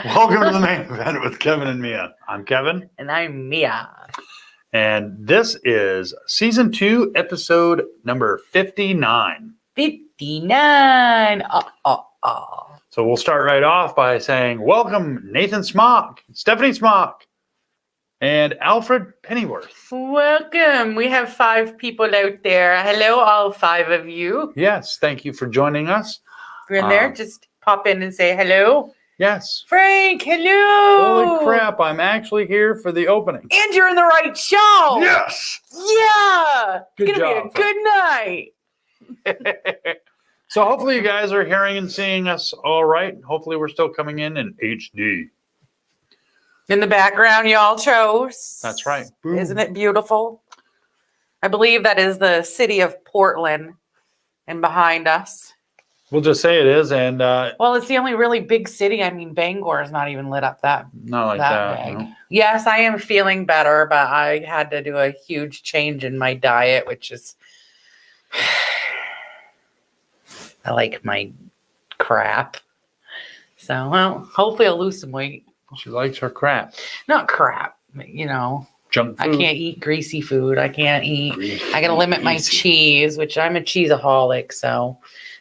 Welcome to the main event with Kevin and Mia. I'm Kevin. And I'm Mia. And this is season 2, episode number 59. 59. So we'll start right off by saying, welcome Nathan Smock, Stephanie Smock, and Alfred Pennyworth. Welcome. We have 5 people out there. Hello, all 5 of you. Yes, thank you for joining us. If you're in there, just pop in and say hello. Yes. Frank, hello. Holy crap, I'm actually here for the opening. And you're in the right show. Yes. Yeah. Good it's going to be a good night. So hopefully you guys are hearing and seeing us all right. Hopefully we're still coming in HD. In the background, y'all chose. That's right. Boom. Isn't it beautiful? I believe that is the city of Portland and behind us. We'll just say it is. And well, it's the only really big city. I mean, Bangor is not even lit up that big. No. Yes, I am feeling better, but I had to do a huge change in my diet, which is I like my crap. So, well, hopefully I'll lose some weight. She likes her crap. Not crap, you know. Junk food. I can't eat greasy food. I got to limit my cheese, which I'm a cheeseaholic, so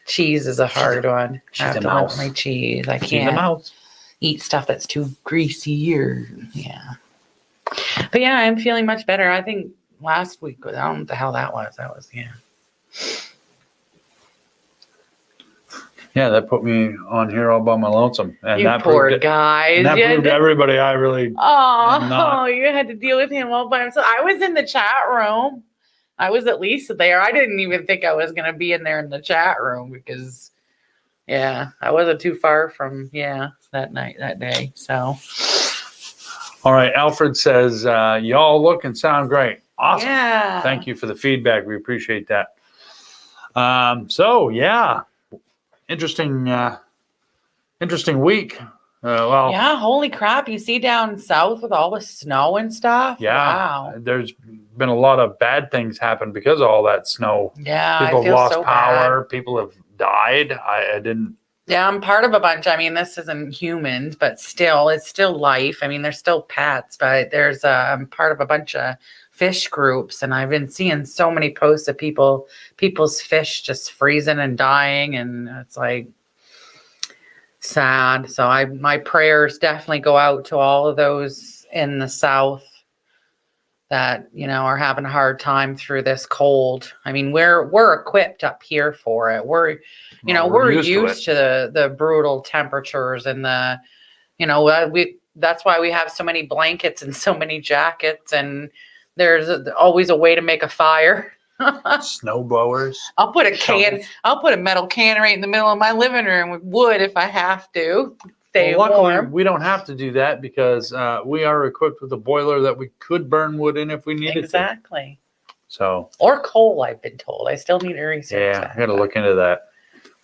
cheese is a hard one. I have to limit my cheese. I can't eat stuff that's too greasy or, yeah. But yeah, I'm feeling much better. I think last week, I don't know what the hell that was. Yeah, that put me on here all by my lonesome. And you that poor guys. And that proved to everybody I really Oh, you had to deal with him all by himself. I was in the chat room. I was at least there. I didn't even think I was going to be in there in the chat room because, yeah, I wasn't too far from, that day. So. All right. Alfred says, y'all look and sound great. Awesome. Yeah. Thank you for the feedback. We appreciate that. So, yeah. Interesting week. Yeah, holy crap. You see down south with all the snow and stuff? Yeah. Wow. There's been a lot of bad things happen because of all that snow. Yeah. People have lost power. Bad. People have died. I didn't. Yeah, I'm part of a bunch. I mean, this isn't humans, but still, it's still life. I mean, they're still pets, but I'm part of a bunch of fish groups, and I've been seeing so many posts of people's fish just freezing and dying, and it's like sad. So my prayers definitely go out to all of those in the south that, you know, are having a hard time through this cold. I mean, we're equipped up here for it. We're used to the brutal temperatures and the, you know, that's why we have so many blankets and so many jackets, and there's always a way to make a fire. Snow blowers. I'll put a metal can right in the middle of my living room with wood if I have to. Luckily, warm. We don't have to do that because we are equipped with a boiler that we could burn wood in if we needed to. Exactly. So. Or coal, I've been told. I still need to research that. I got to look into that.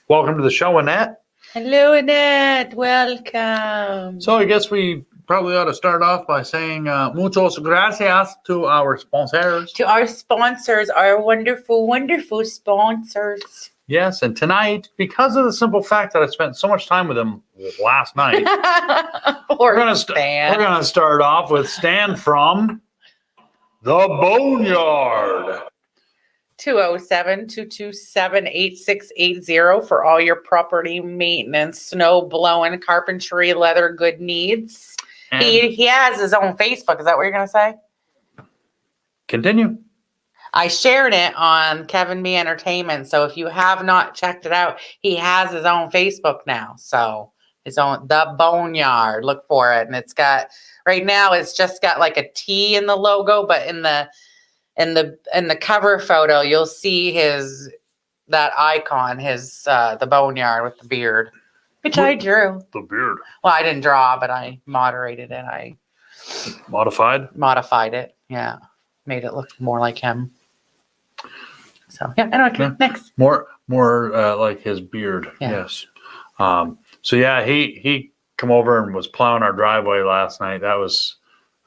Welcome to the show, Annette. Hello, Annette. Welcome. So I guess we probably ought to start off by saying muchos gracias to our sponsors. To our sponsors, our wonderful, wonderful sponsors. Yes, and tonight, because of the simple fact that I spent so much time with them last night, we're going to start off with Stan from the Boneyard. 207-227-8680 for all your property maintenance, snow blowing, carpentry, leather good needs. And he has his own Facebook. Is that what you're going to say? Continue. I shared it on Kevin Me Entertainment. So if you have not checked it out, he has his own Facebook now. So his own, the Boneyard. Look for it. And it's got, right now it's just got like a T in the logo, but in the cover photo, you'll see that icon, the Boneyard with the beard, which I drew. The beard. Well, I didn't draw, but I moderated it. I modified it. Yeah, made it look more like him. So yeah, anyway, next. More like his beard. Yeah. Yes. So yeah, he come over and was plowing our driveway last night. That was.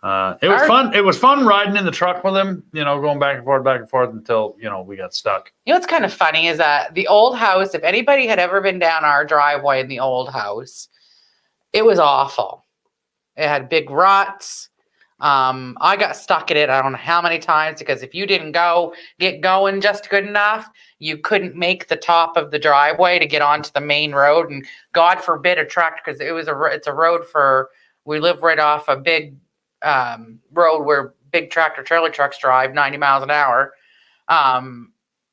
It was fun. It was fun riding in the truck with him, going back and forth until, we got stuck. What's kind of funny is that the old house, if anybody had ever been down our driveway in the old house, it was awful. It had big ruts. I got stuck in it. I don't know how many times, because if you didn't get going just good enough, you couldn't make the top of the driveway to get onto the main road. And God forbid a tractor, because it's a road we live right off a big road where big tractor trailer trucks drive 90 miles an hour.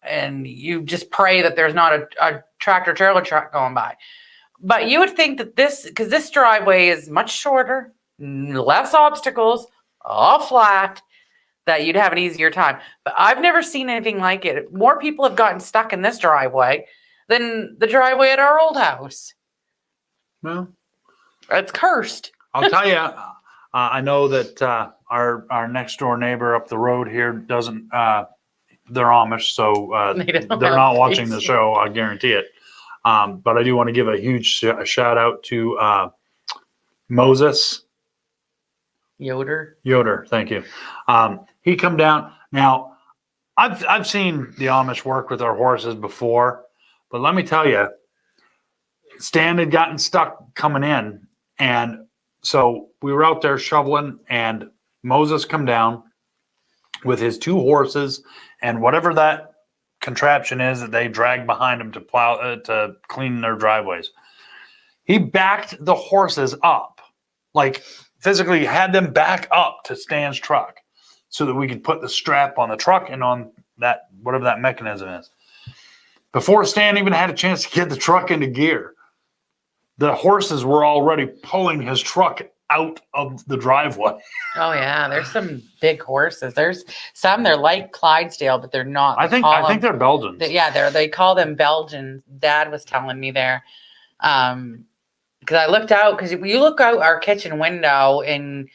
And you just pray that there's not a tractor trailer truck going by. But you would think that because this driveway is much shorter, less obstacles, all flat, that you'd have an easier time. But I've never seen anything like it. More people have gotten stuck in this driveway than the driveway at our old house. Well, it's cursed. I'll tell you, I know that our next door neighbor up the road here doesn't, they're Amish, so they're not watching the show, I guarantee it. But I do want to give a huge shout out to Moses. Yoder, thank you. He come down. Now, I've seen the Amish work with our horses before, but let me tell you, Stan had gotten stuck coming in, and so we were out there shoveling, and Moses come down with his 2 horses and whatever that contraption is that they drag behind them to plow to clean their driveways. He backed the horses up, like physically had them back up to Stan's truck so that we could put the strap on the truck and on that, whatever that mechanism is. Before Stan even had a chance to get the truck into gear, the horses were already pulling his truck out of the driveway. Oh yeah, there's some big horses. There's some, they're like Clydesdale, but they're not. I think they're Belgians. They call them Belgians. Dad was telling me there. Because I looked out, because you look out our kitchen window and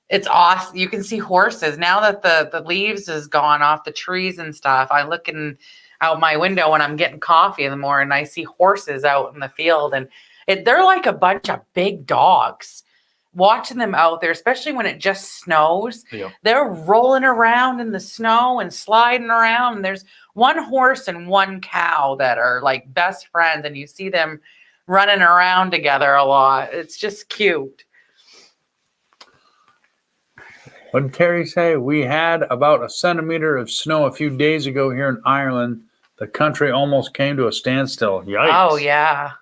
it's awesome. You can see horses. Now that the leaves is gone off the trees and stuff, I look out my window when I'm getting coffee in the morning, and I see horses out in the field, and they're like a bunch of big dogs. Watching them out there, especially when it just snows, they're rolling around in the snow and sliding around. And there's one horse and one cow that are like best friends, and you see them running around together a lot. It's just cute. What did Terry say? We had about a centimeter of snow a few days ago here in Ireland. The country almost came to a standstill. Yikes. Oh, yeah.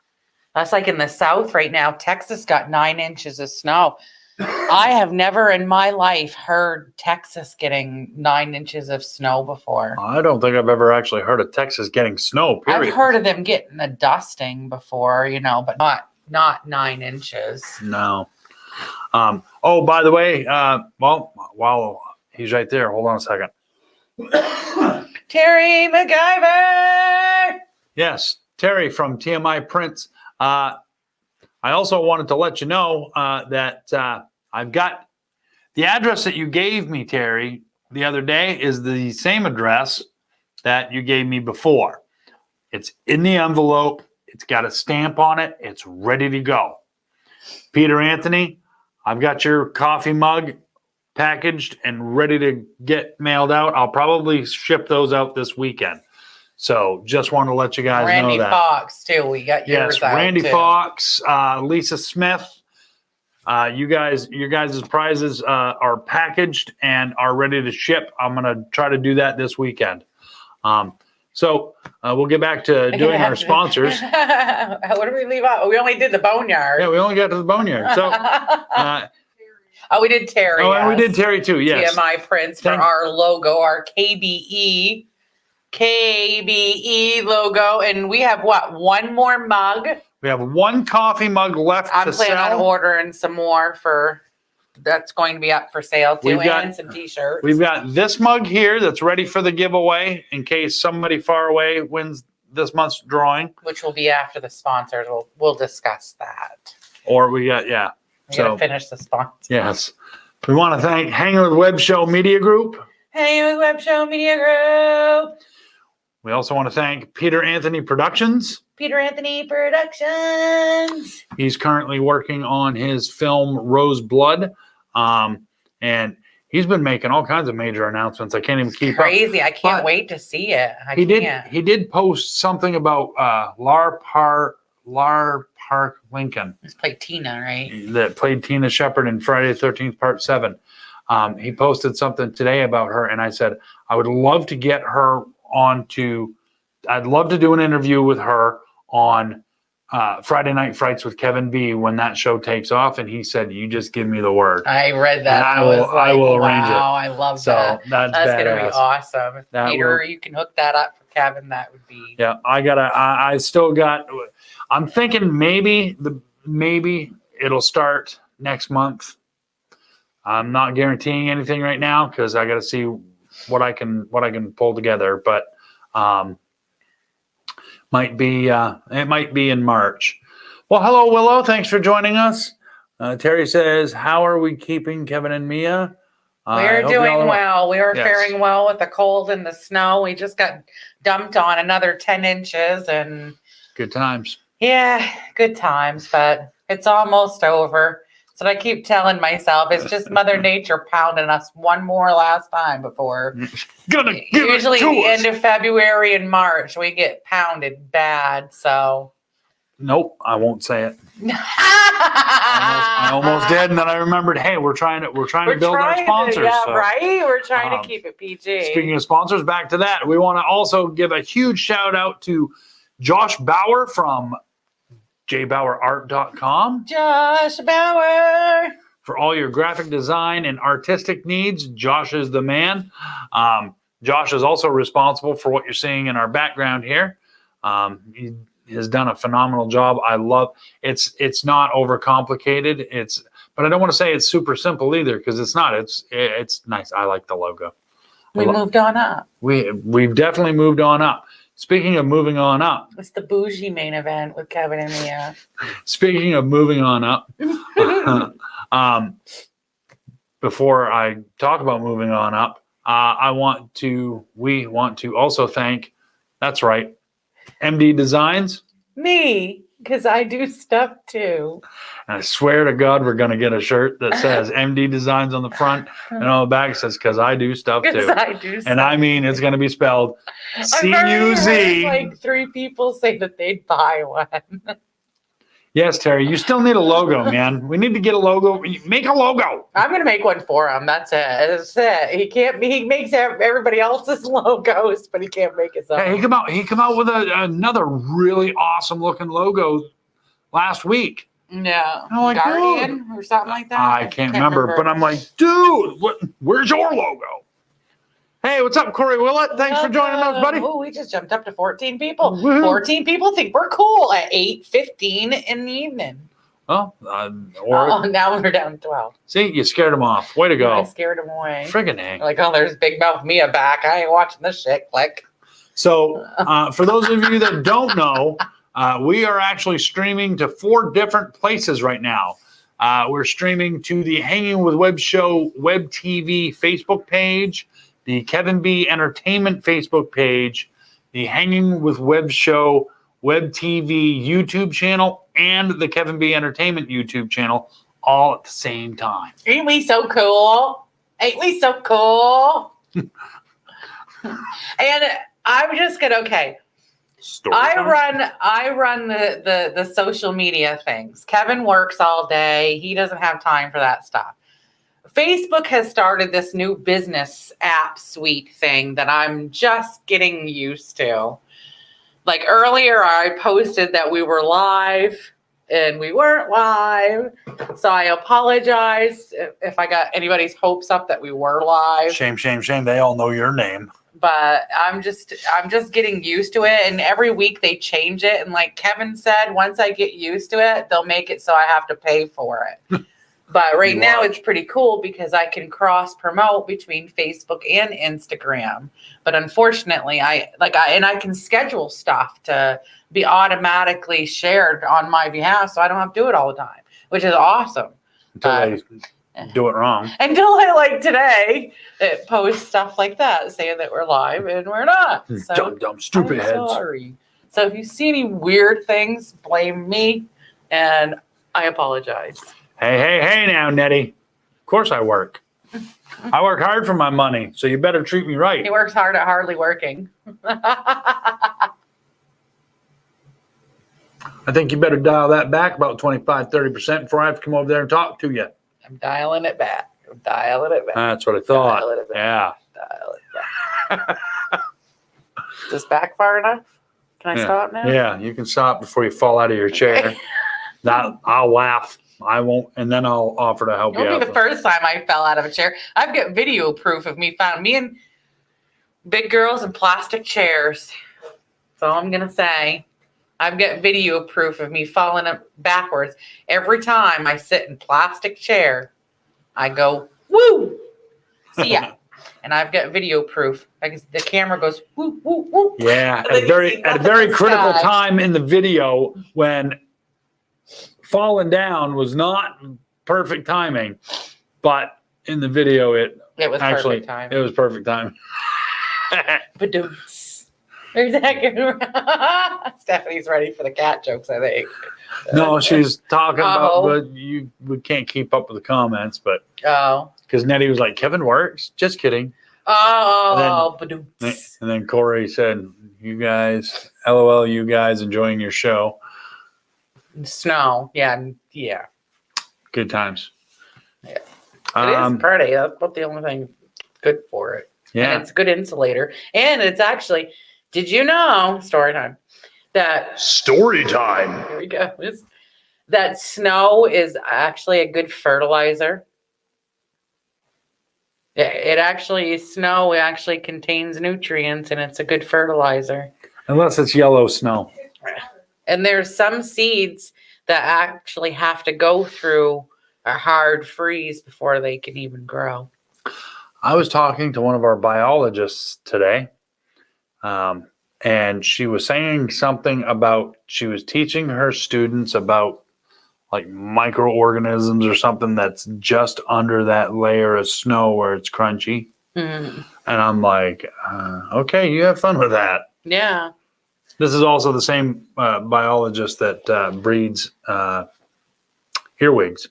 That's like in the South right now. Texas got 9 inches of snow. I have never in my life heard Texas getting 9 inches of snow before. I don't think I've ever actually heard of Texas getting snow, period. I've heard of them getting a dusting before, but not 9 inches. No. Oh, by the way, while he's right there, hold on a second. Terry McIvor! Yes, Terry from TMI Prints. I also wanted to let you know that I've got the address that you gave me, Terry, the other day is the same address that you gave me before. It's in the envelope. It's got a stamp on it. It's ready to go. Peter Anthony, I've got your coffee mug packaged and ready to get mailed out. I'll probably ship those out this weekend. So just want to let you guys know that. Randy Fox, too. We got yours out, Randy too. Fox, Lisa Smith. Your guys' prizes are packaged and are ready to ship. I'm going to try to do that this weekend. So we'll get back to doing our sponsors. What did we leave out? We only did the Boneyard. Yeah, we only got to the Boneyard. So, we did Terry. Oh, and we did Terry too. Yes. TMI Prints for our logo, our KBE logo, and we have one more mug. We have one coffee mug left I'm to sell. planning on ordering some more that's going to be up for sale too, and some t-shirts. We've got this mug here that's ready for the giveaway in case somebody far away wins this month's drawing, which will be after the sponsors. We'll discuss that. Or we got We gotta finish the sponsors. Yes. We want to thank Hangin with Web Show Media Group. Hangin with Web Show Media Group. We also want to thank Peter Anthony Productions. Peter Anthony Productions. He's currently working on his film Rose Blood. And he's been making all kinds of major announcements. I can't even keep up. Crazy. I can't wait to see it. He did post something about LARPart Park, Lincoln. It's played Tina, right? That played Tina Shepard in Friday the 13th, Part 7. He posted something today about her, and I said, I would love to get her I'd love to do an interview with her on Friday Night Frights with Kevin B when that show takes off. And he said, you just give me the word. I read that. And I will arrange it. Wow, I love that. That's going to be awesome. If Peter, you can hook that up for Kevin, that would be. Yeah, I'm thinking maybe it'll start next month. I'm not guaranteeing anything right now because I got to see what I can pull together, but it might be in March. Well, hello, Willow. Thanks for joining us. Terry says, how are we keeping Kevin and Mia? We're doing well. We are faring well with the cold and the snow. We just got dumped on another 10 inches and good times. Yeah, good times, but it's almost over. So I keep telling myself it's just Mother Nature pounding us one more last time before. Usually the end of February and March, we get pounded bad. So. Nope, I won't say it. I almost did, and then I remembered. Hey, we're trying to build our sponsors. Right. We're trying to keep it PG. Speaking of sponsors, back to that. We want to also give a huge shout out to Josh Bauer from JBauerart.com. Josh Bauer. For all your graphic design and artistic needs, Josh is the man. Josh is also responsible for what you're seeing in our background here. He has done a phenomenal job. I love it's not overcomplicated. But I don't want to say it's super simple either because it's not. It's nice. I like the logo. We moved on up. We've definitely moved on up. Speaking of moving on up. It's the bougie main event with Kevin and Mia. Speaking of moving on up, before I talk about moving on up, we want to also thank, that's right, MD Designs. Me, because I do stuff too. And I swear to God, we're going to get a shirt that says MD Designs on the front and on the back it says, because I do stuff too. I do stuff. And I mean, it's going to be spelled C-U-Z. Like 3 people say that they'd buy one. Yes, Terry, you still need a logo, man. We need to get a logo. Make a logo. I'm going to make one for him. That's it. That's it. He makes everybody else's logos, but he can't make his own. Hey, he came out with another really awesome looking logo last week. Yeah. I'm like, Guardian or something like that. I can't remember, but I'm like, dude, where's your logo? Hey, what's up, Corey Willett? Thanks for joining us, buddy. Oh, we just jumped up to 14 people. Woo-hoo. 14 people think we're cool at 8:15 in the evening. Well, now we're down to 12. See, you scared them off. Way to go. I scared them away. Friggin' A. Like, oh, there's Big Mouth Mia back. I ain't watching this shit. Click. So, for those of you that don't know, we are actually streaming to 4 different places right now. We're streaming to the Hangin with Web Show Web TV Facebook page, the Kevin B Entertainment Facebook page, the Hangin with Web Show Web TV YouTube channel, and the Kevin B Entertainment YouTube channel, all at the same time. Ain't we so cool? Ain't we so cool? And I'm just gonna I run the social media things. Kevin works all day. He doesn't have time for that stuff. Facebook has started this new business app suite thing that I'm just getting used to. Like earlier, I posted that we were live and we weren't live. So I apologize if I got anybody's hopes up that we were live. Shame. They all know your name. But I'm just getting used to it. And every week they change it. And like Kevin said, once I get used to it, they'll make it so I have to pay for it. But right now it's pretty cool because I can cross promote between Facebook and Instagram. But unfortunately, I can schedule stuff to be automatically shared on my behalf, so I don't have to do it all the time, which is awesome. Until they do it wrong. Until I, like today, it posts stuff like that, saying that we're live and we're not. So dumb, stupid heads. Sorry. So if you see any weird things, blame me, and I apologize. Hey now, Nettie. Of course I work. I work hard for my money, so you better treat me right. He works hard at hardly working. I think you better dial that back about 25-30% before I have to come over there and talk to you. I'm dialing it back. That's what I thought. Dial it back. Yeah. Dial it back. Is this back far enough? Can I stop now? Yeah, you can stop before you fall out of your chair. I'll laugh. I won't, and then I'll offer to help you out. It'll be the first time I fell out of a chair. I've got video proof of me and big girls in plastic chairs. That's all I'm gonna say. I've got video proof of me falling up backwards. Every time I sit in plastic chair, I go, woo! See ya. And I've got video proof. The camera goes, woo, woo, woo. Yeah, at a very critical time in the video when falling down was not perfect timing, but in the video it was actually perfect timing. It was perfect timing. Stephanie ready for the cat jokes, I think. No, she's talking about, but we can't keep up with the comments, but because Nettie was like, Kevin works, just kidding. And then Corey said, you guys, LOL, you guys enjoying your show. Snow, yeah. Good times. Yeah, it is pretty. That's about the only thing good for it. Yeah, and it's a good insulator, and it's actually. Did you know? Story time. Story time. Here we go. That snow is actually a good fertilizer. Snow actually contains nutrients, and it's a good fertilizer. Unless it's yellow snow. And there's some seeds that actually have to go through a hard freeze before they can even grow. I was talking to one of our biologists today, and she was saying something about, she was teaching her students about like microorganisms or something that's just under that layer of snow where it's crunchy. Mm. And I'm like, okay, you have fun with that. Yeah. This is also the same biologist that breeds earwigs.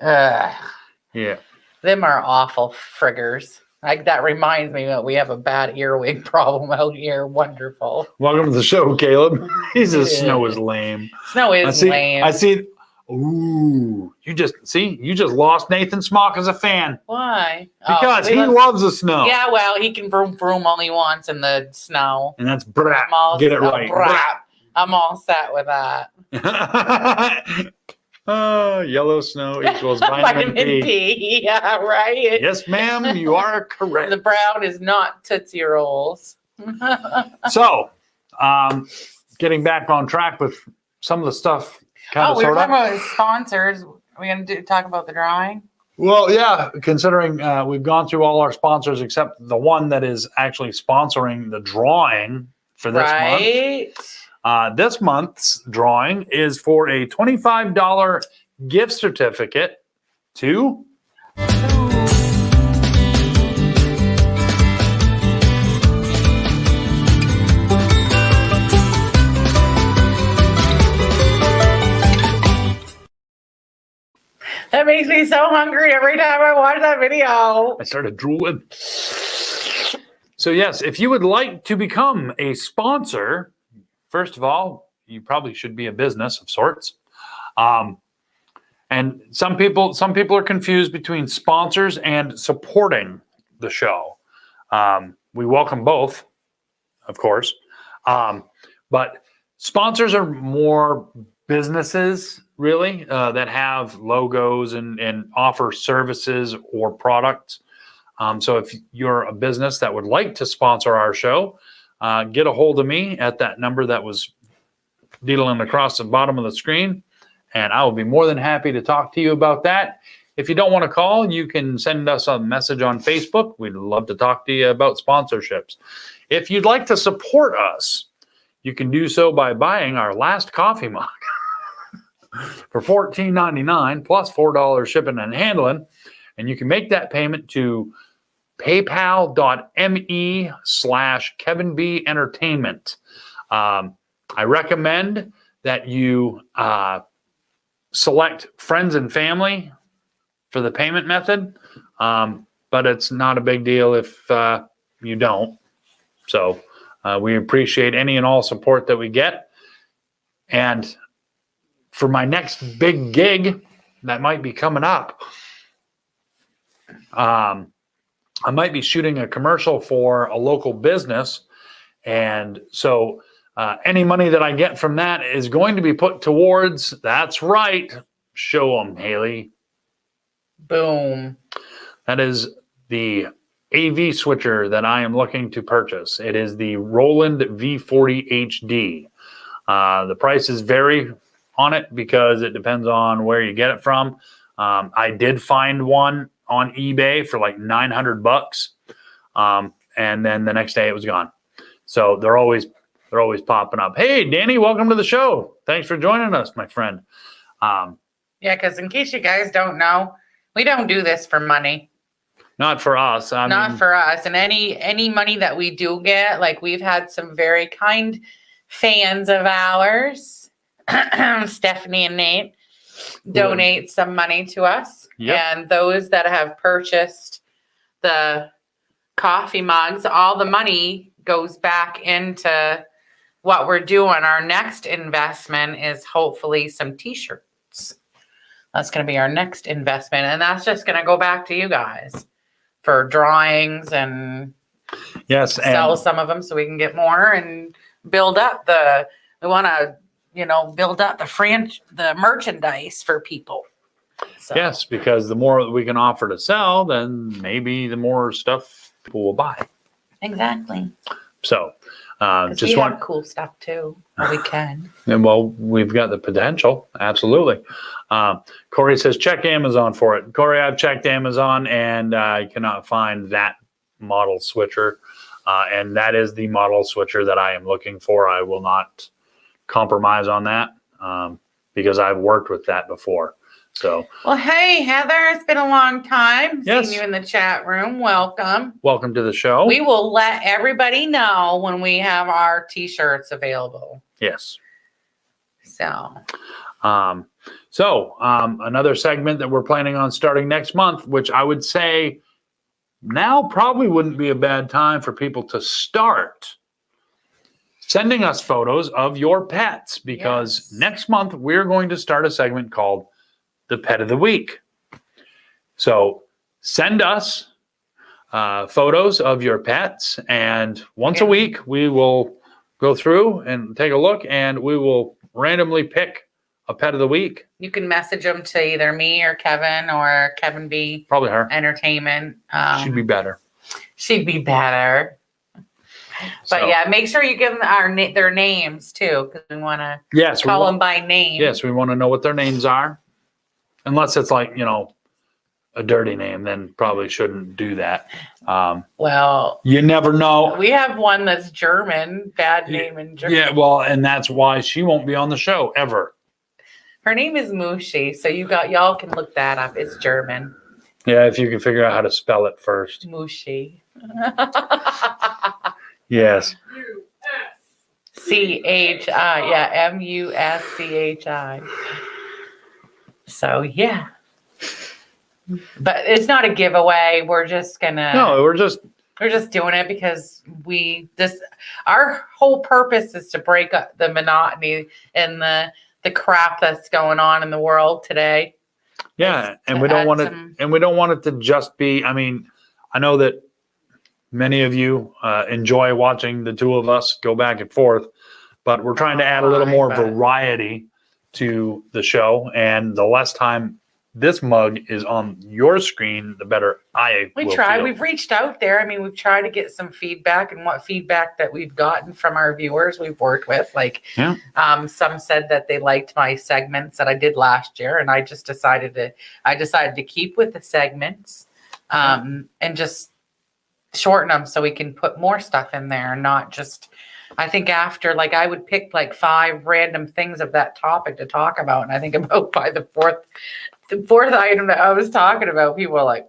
Yeah. Them are awful friggers. Like, that reminds me that we have a bad earwig problem out here. Wonderful. Welcome to the show, Caleb. He says snow is lame. Snow is lame. I see. Ooh, you just lost Nathan Smock as a fan. Why? Because he loves the snow. Yeah, well, he can vroom vroom all he wants in the snow. And that's brat. Get it right. Brat. I'm all set with that. Yellow snow equals vitamin P. Yeah, right. Yes, ma'am, you are correct. The brown is not Tootsie Rolls. So, getting back on track with some of the stuff. We were talking about sponsors. Are we going to talk about the drawing? Well, yeah, considering we've gone through all our sponsors except the one that is actually sponsoring the drawing for this month. This month's drawing is for a $25 gift certificate to... That makes me so hungry every time I watch that video. I started drooling. So yes, if you would like to become a sponsor, first of all, you probably should be a business of sorts. And some people are confused between sponsors and supporting the show. We welcome both, of course. But sponsors are more businesses, really, that have logos and offer services or products. So if you're a business that would like to sponsor our show, get a hold of me at that number that was dealing across the bottom of the screen, and I will be more than happy to talk to you about that. If you don't want to call, you can send us a message on Facebook. We'd love to talk to you about sponsorships. If you'd like to support us, you can do so by buying our last coffee mug for $14.99 plus $4 shipping and handling. And you can make that payment to paypal.me/Kevin B Entertainment. I recommend that you select friends and family for the payment method, but it's not a big deal if you don't. So we appreciate any and all support that we get. And for my next big gig that might be coming up, I might be shooting a commercial for a local business. And so any money that I get from that is going to be put towards, that's right, show them, Haley. Boom. That is the AV switcher that I am looking to purchase. It is the Roland V40 HD. The prices vary on it because it depends on where you get it from. I did find one on eBay for like $900, and then the next day it was gone. So they're always popping up. Hey, Danny, welcome to the show. Thanks for joining us, my friend. Yeah, because in case you guys don't know, we don't do this for money. Not for us. Not for us. And any money that we do get, like we've had some very kind fans of ours, Stephanie and Nate, donate some money to us. Yep. And those that have purchased the coffee mugs, all the money goes back into what we're doing. Our next investment is hopefully some t-shirts. That's going to be our next investment. And that's just going to go back to you guys for drawings and sell some of them so we can get more and build up we want to, build up the merchandise for people. So. Yes, because the more that we can offer to sell, then maybe the more stuff people will buy. Exactly. So, just want cool stuff too. We can. And well, we've got the potential. Absolutely. Corey says, check Amazon for it. Corey, I've checked Amazon and I cannot find that model switcher. And that is the model switcher that I am looking for. I will not compromise on that because I've worked with that before. So, well, hey, Heather, it's been a long time yes. seeing you in the chat room. Welcome. Welcome to the show. We will let everybody know when we have our t-shirts available. Yes. So, another segment that we're planning on starting next month, which I would say now probably wouldn't be a bad time for people to start sending us photos of your pets because next month we're going to start a segment called the Pet of the Week. So send us photos of your pets, and once a week we will go through and take a look, and we will randomly pick a Pet of the Week. You can message them to either me or Kevin B. Probably her. Entertainment. She'd be better. She'd be better. But yeah, make sure you give them their names too, because we want to call them by name. Yes, we want to know what their names are. Unless it's like, a dirty name, then probably shouldn't do that. Well, you never know. We have one that's German, bad name in German. Yeah, well, and that's why she won't be on the show ever. Her name is Mushi, so y'all can look that up. It's German. Yeah, if you can figure out how to spell it first. Mushi. Yes. C-H-I. Yeah, M-U-S-C-H-I. So, yeah. But it's not a giveaway. We're just gonna. No, we're just doing it because our whole purpose is to break up the monotony and the crap that's going on in the world today. Yeah, and we don't want it to just be. I mean, I know that many of you enjoy watching the two of us go back and forth, but we're trying to add a little more variety to the show, and the less time this mug is on your screen, the better we try. We've reached out there. I mean, we've tried to get some feedback, and what feedback that we've gotten from our viewers we've worked with. Like, some said that they liked my segments that I did last year, and I decided to keep with the segments, and just shorten them so we can put more stuff in there, not just. I think after, I would pick 5 random things of that topic to talk about, and I think about by the fourth item that I was talking about, people were like,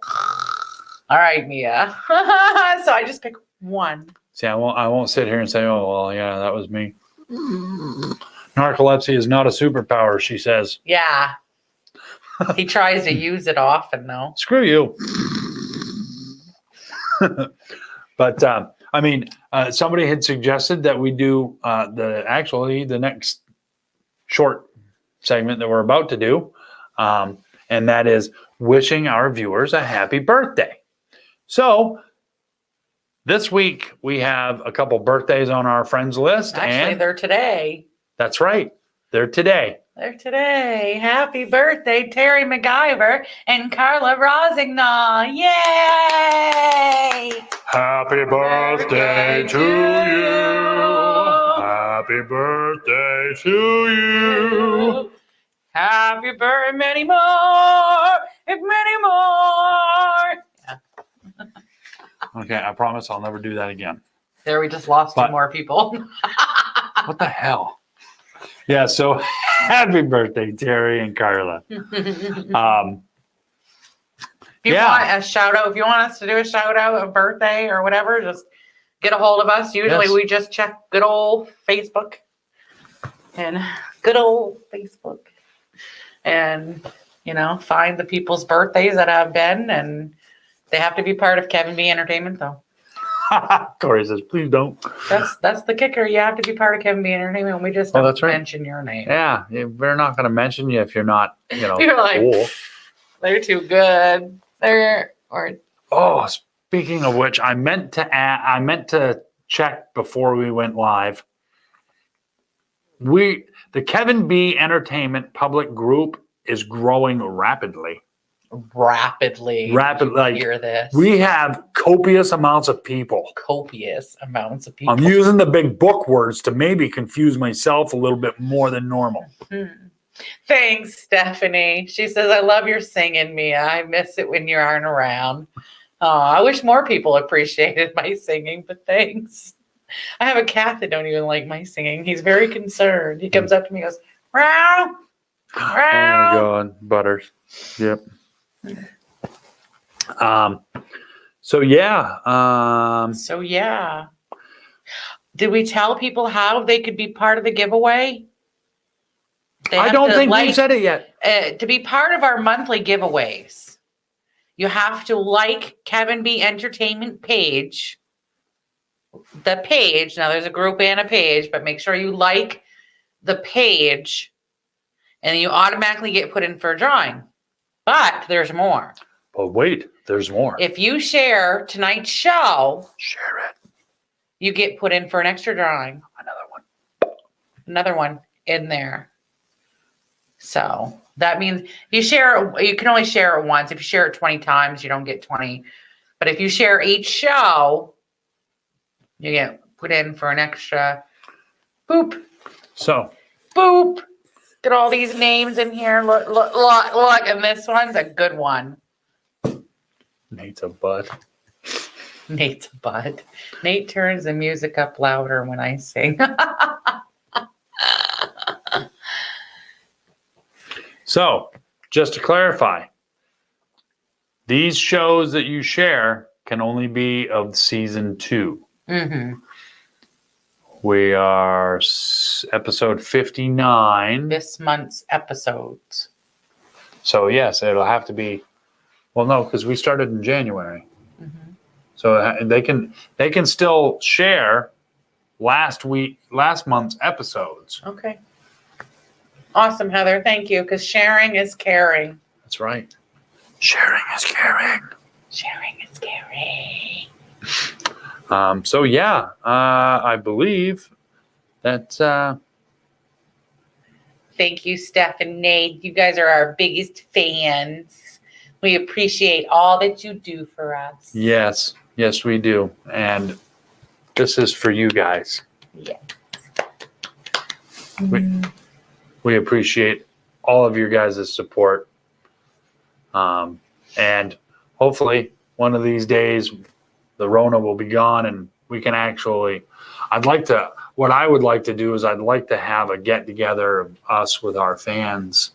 all right, Mia. So I just pick one. See, I won't sit here and say, oh, well, yeah, that was me. Narcolepsy is not a superpower, she says. Yeah. He tries to use it often, though. Screw you. But, I mean, somebody had suggested that we do the next short segment that we're about to do, and that is wishing our viewers a happy birthday. So this week we have a couple birthdays on our friends list. Actually, they're today. That's right. They're today. They're today. Happy birthday, Terry McIvor and Carla Rosignol. Yay! Happy birthday to you. Happy birthday to you. Happy birthday, many more, many more. Yeah. Okay, I promise I'll never do that again. There, we just lost 2 more people. What the hell? Yeah, so happy birthday, Terry and Carla. If you want a shout out, if you want us to do a shout out, a birthday or whatever, just get a hold of us. Usually we just check good old Facebook and find the people's birthdays that have been, and they have to be part of Kevin B Entertainment though. Corey says, please don't. That's the kicker. You have to be part of Kevin B Entertainment. We just don't mention your name. Yeah, we're not going to mention you if you're not, You're like, cool. They're too good. Oh, speaking of which, I meant to check before we went live. The Kevin B Entertainment public group is growing rapidly. Rapidly. Like, hear this. We have copious amounts of people. Copious amounts of people. I'm using the big book words to maybe confuse myself a little bit more than normal. Thanks, Stephanie. She says, I love your singing, Mia. I miss it when you aren't around. Oh, I wish more people appreciated my singing, but thanks. I have a cat that don't even like my singing. He's very concerned. He comes up to me and goes, meow, meow. Oh my God, Butters. Yep. So yeah. Did we tell people how they could be part of the giveaway? I don't think we said it yet. To be part of our monthly giveaways, you have to like Kevin B Entertainment page. The page. Now there's a group and a page, but make sure you like the page, and you automatically get put in for a drawing. But there's more. But wait, there's more. If you share tonight's show, share it. You get put in for an extra drawing. Another one in there. So that means you can only share it once. If you share it 20 times, you don't get 20. But if you share each show, you get put in for an extra boop. So boop. Get all these names in here. Look, and this one's a good one. Nate's a butt. Nate's a butt. Nate turns the music up louder when I sing. So, just to clarify, these shows that you share can only be of season 2. Mm-hmm. We are episode 59. This month's episodes. So yes, it'll have to be. Well, no, because we started in January. Mm-hmm. So they can still share last month's episodes. Okay. Awesome, Heather. Thank you. Because sharing is caring. That's right. Sharing is caring. Sharing is caring. So yeah, I believe that. Thank you, Steph and Nate. You guys are our biggest fans. We appreciate all that you do for us. Yes, we do, and this is for you guys. Yes. We appreciate all of your guys' support, and hopefully one of these days the Rona will be gone and we can actually, what I would like to do is I'd like to have a get together of us with our fans.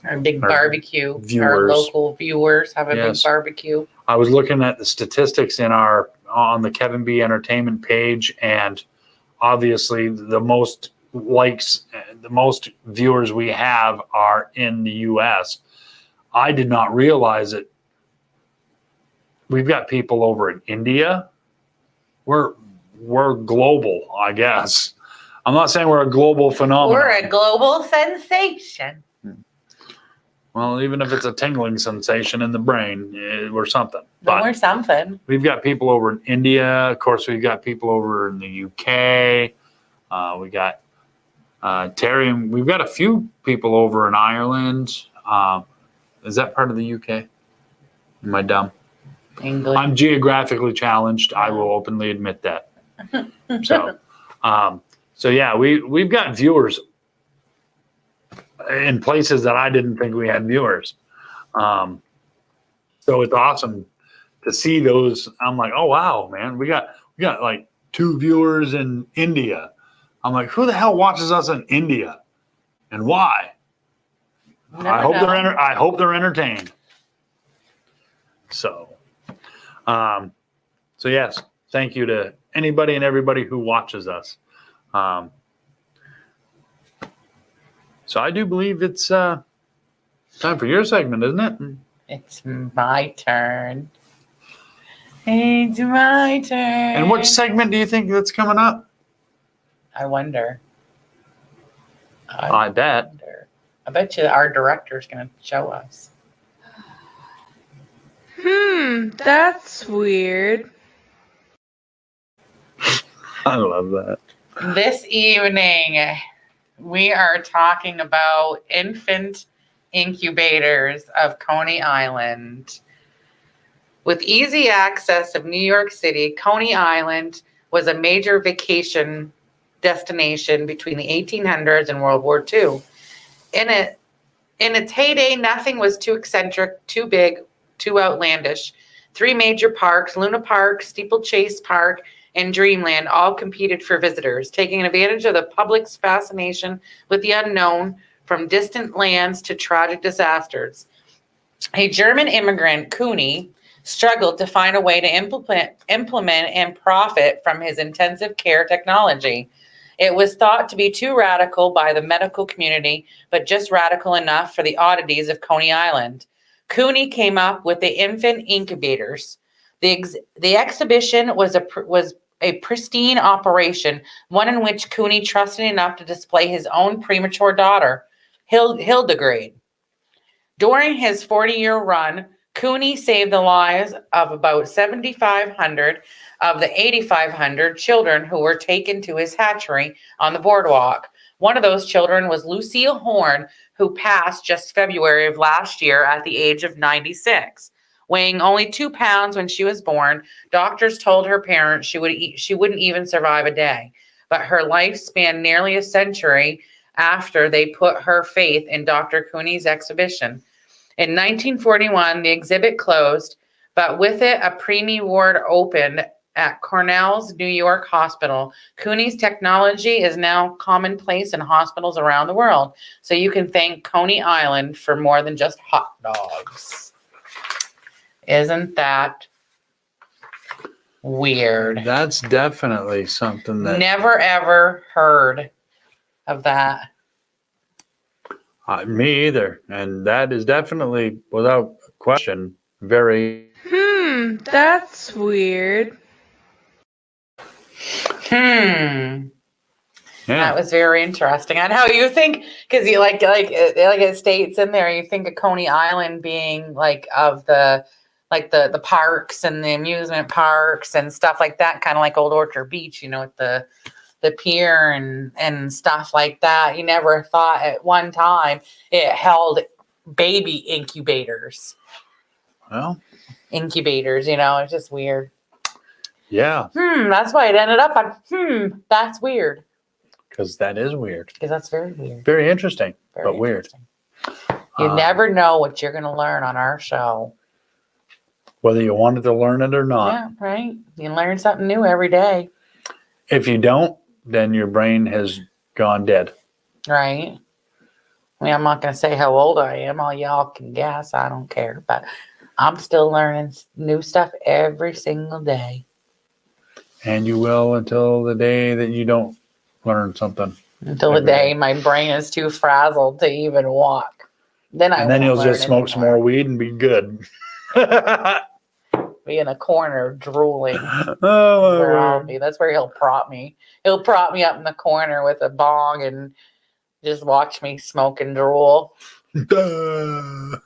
Our big barbecue. Viewers. Our local viewers have a big barbecue. I was looking at the statistics on the Kevin B Entertainment page, and obviously the most likes, the most viewers we have are in the US. I did not realize it. We've got people over in India. We're global, I guess. I'm not saying we're a global phenomenon. We're a global sensation. Well, even if it's a tingling sensation in the brain, we're something. But we're something. We've got people over in India. Of course, we've got people over in the UK. We got Terry. We've got a few people over in Ireland. Is that part of the UK? Am I dumb? England. I'm geographically challenged. I will openly admit that. So yeah, we've got viewers in places that I didn't think we had viewers. So it's awesome to see those. I'm like, oh wow, man, we got like 2 viewers in India. I'm like, who the hell watches us in India, and why? I hope they're entertained. So yes, thank you to anybody and everybody who watches us. So I do believe it's time for your segment, isn't it? It's my turn. It's my turn. And which segment do you think that's coming up? I wonder. I bet. I bet you our director's going to show us. That's weird. I love that. This evening, we are talking about infant incubators of Coney Island. With easy access of New York City, Coney Island was a major vacation destination between the 1800s and World War II. In its heyday, nothing was too eccentric, too big, too outlandish. 3 major parks, Luna Park, Steeplechase Park, and Dreamland all competed for visitors, taking advantage of the public's fascination with the unknown, from distant lands to tragic disasters. A German immigrant, Cooney, struggled to find a way to implement and profit from his intensive care technology. It was thought to be too radical by the medical community, but just radical enough for the oddities of Coney Island. Cooney came up with the infant incubators. The exhibition was a pristine operation, one in which Cooney trusted enough to display his own premature daughter, Hildegarde. During his 40-year run, Cooney saved the lives of about 7,500 of the 8,500 children who were taken to his hatchery on the boardwalk. One of those children was Lucille Horn, who passed just February of last year at the age of 96. Weighing only 2 pounds when she was born, doctors told her parents she wouldn't even survive a day. But her life spanned nearly a century after they put her faith in Dr. Cooney's exhibition. In 1941, the exhibit closed, but with it, a preemie ward opened at Cornell's New York Hospital. Cooney's technology is now commonplace in hospitals around the world. So you can thank Coney Island for more than just hot dogs. Isn't that weird? That's definitely something that... Never ever heard of that. Me either. And that is definitely, without question, very... That's weird. Yeah. That was very interesting. I know you think, because you like it states in there, you think of Coney Island being like of the parks and the amusement parks and stuff like that, kind of like Old Orchard Beach, with the pier and stuff like that. You never thought at one time it held baby incubators. Well, incubators, it's just weird. Yeah. That's why it ended up on that's weird. Because that is weird. Because that's very weird. Very interesting, but weird. You never know what you're going to learn on our show. Whether you wanted to learn it or not. Yeah, right. You learn something new every day. If you don't, then your brain has gone dead. Right. I mean, I'm not going to say how old I am. All y'all can guess. I don't care. But I'm still learning new stuff every single day. And you will until the day that you don't learn something. Until the day my brain is too frazzled to even walk. Then you'll just smoke some more weed and be good. be in a corner drooling Oh, around me. That's where he'll prop me. He'll prop me up in the corner with a bong and just watch me smoke and drool. Duh.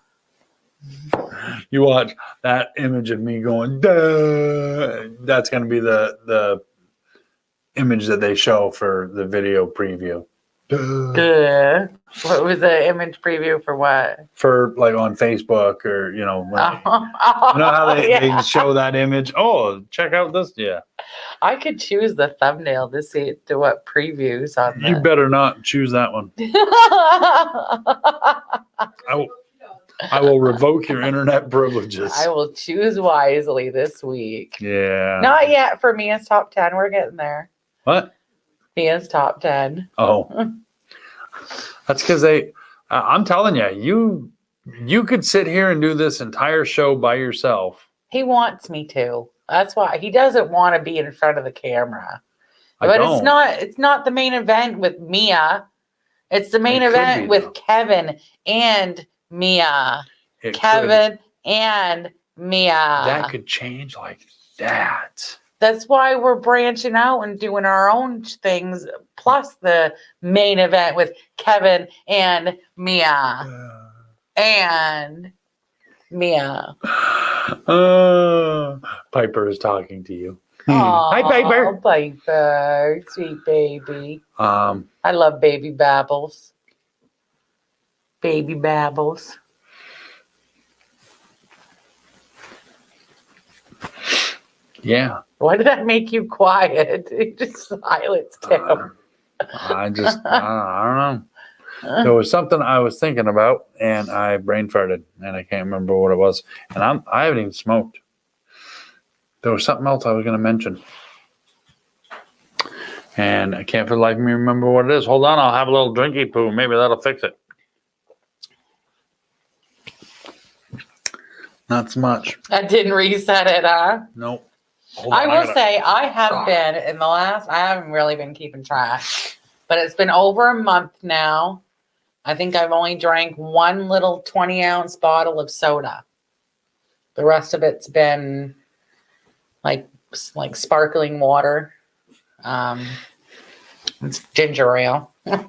You watch that image of me going, duh. That's going to be the image that they show for the video preview. Duh. Duh. What was the image preview for what? For like on Facebook or, you know, when you know how they show that image? Oh, check out this. Yeah. I could choose the thumbnail to see to what previews on You better not choose that one. I will revoke your internet privileges. I will choose wisely this week. Yeah. Not yet for Mia's top 10. We're getting there. What? Mia's top 10. Oh. That's because I'm telling you, you could sit here and do this entire show by yourself. He wants me to. That's why he doesn't want to be in front of the camera. But it's not the main event with Mia. It's the main event with Kevin and Mia. Kevin and Mia. That could change like that. That's why we're branching out and doing our own things, plus the main event with Kevin and Mia. And Mia. Piper is talking to you. Aww, Hi, Piper. Piper, sweet baby. I love baby babbles. Baby babbles. Yeah. Why did that make you quiet? You just silenced him. I don't know. There was something I was thinking about, and I brain farted, and I can't remember what it was. And I haven't even smoked. There was something else I was going to mention, and I can't for the life of me remember what it is. Hold on, I'll have a little drinky poo. Maybe that'll fix it. Not so much. That didn't reset it, huh? Nope. I will say I have been in the last. I haven't really been keeping track, but it's been over a month now. I think I've only drank one little 20-ounce bottle of soda. The rest of it's been like sparkling water. It's ginger ale. But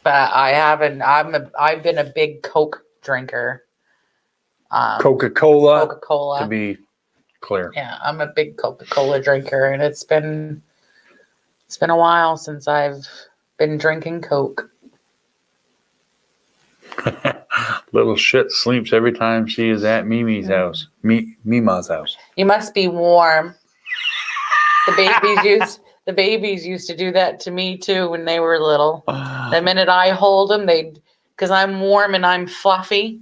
I haven't. I've been a big Coke drinker. Coca-Cola. Coca-Cola. To be clear. Yeah, I'm a big Coca-Cola drinker, and it's been a while since I've been drinking Coke. Little shit sleeps every time she is at Mimi's house. Mima's house. You must be warm. The babies used to do that to me too when they were little. The minute I hold them, because I'm warm and I'm fluffy.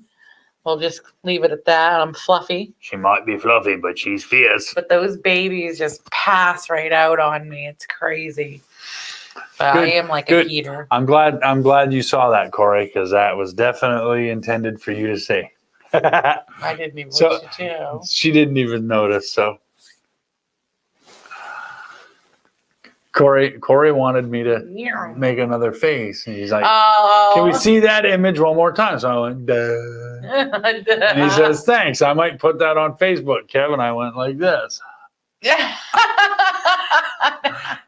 We'll just leave it at that. I'm fluffy. She might be fluffy, but she's fierce. But those babies just pass right out on me. It's crazy. But I am like a heater. I'm glad you saw that, Corey, because that was definitely intended for you to see. I didn't even wish it too. She didn't even notice. So Corey wanted me to make another face. And he's like, can we see that image one more time? So I went, duh. And he says, thanks. I might put that on Facebook, Kevin. I went like this. Yeah.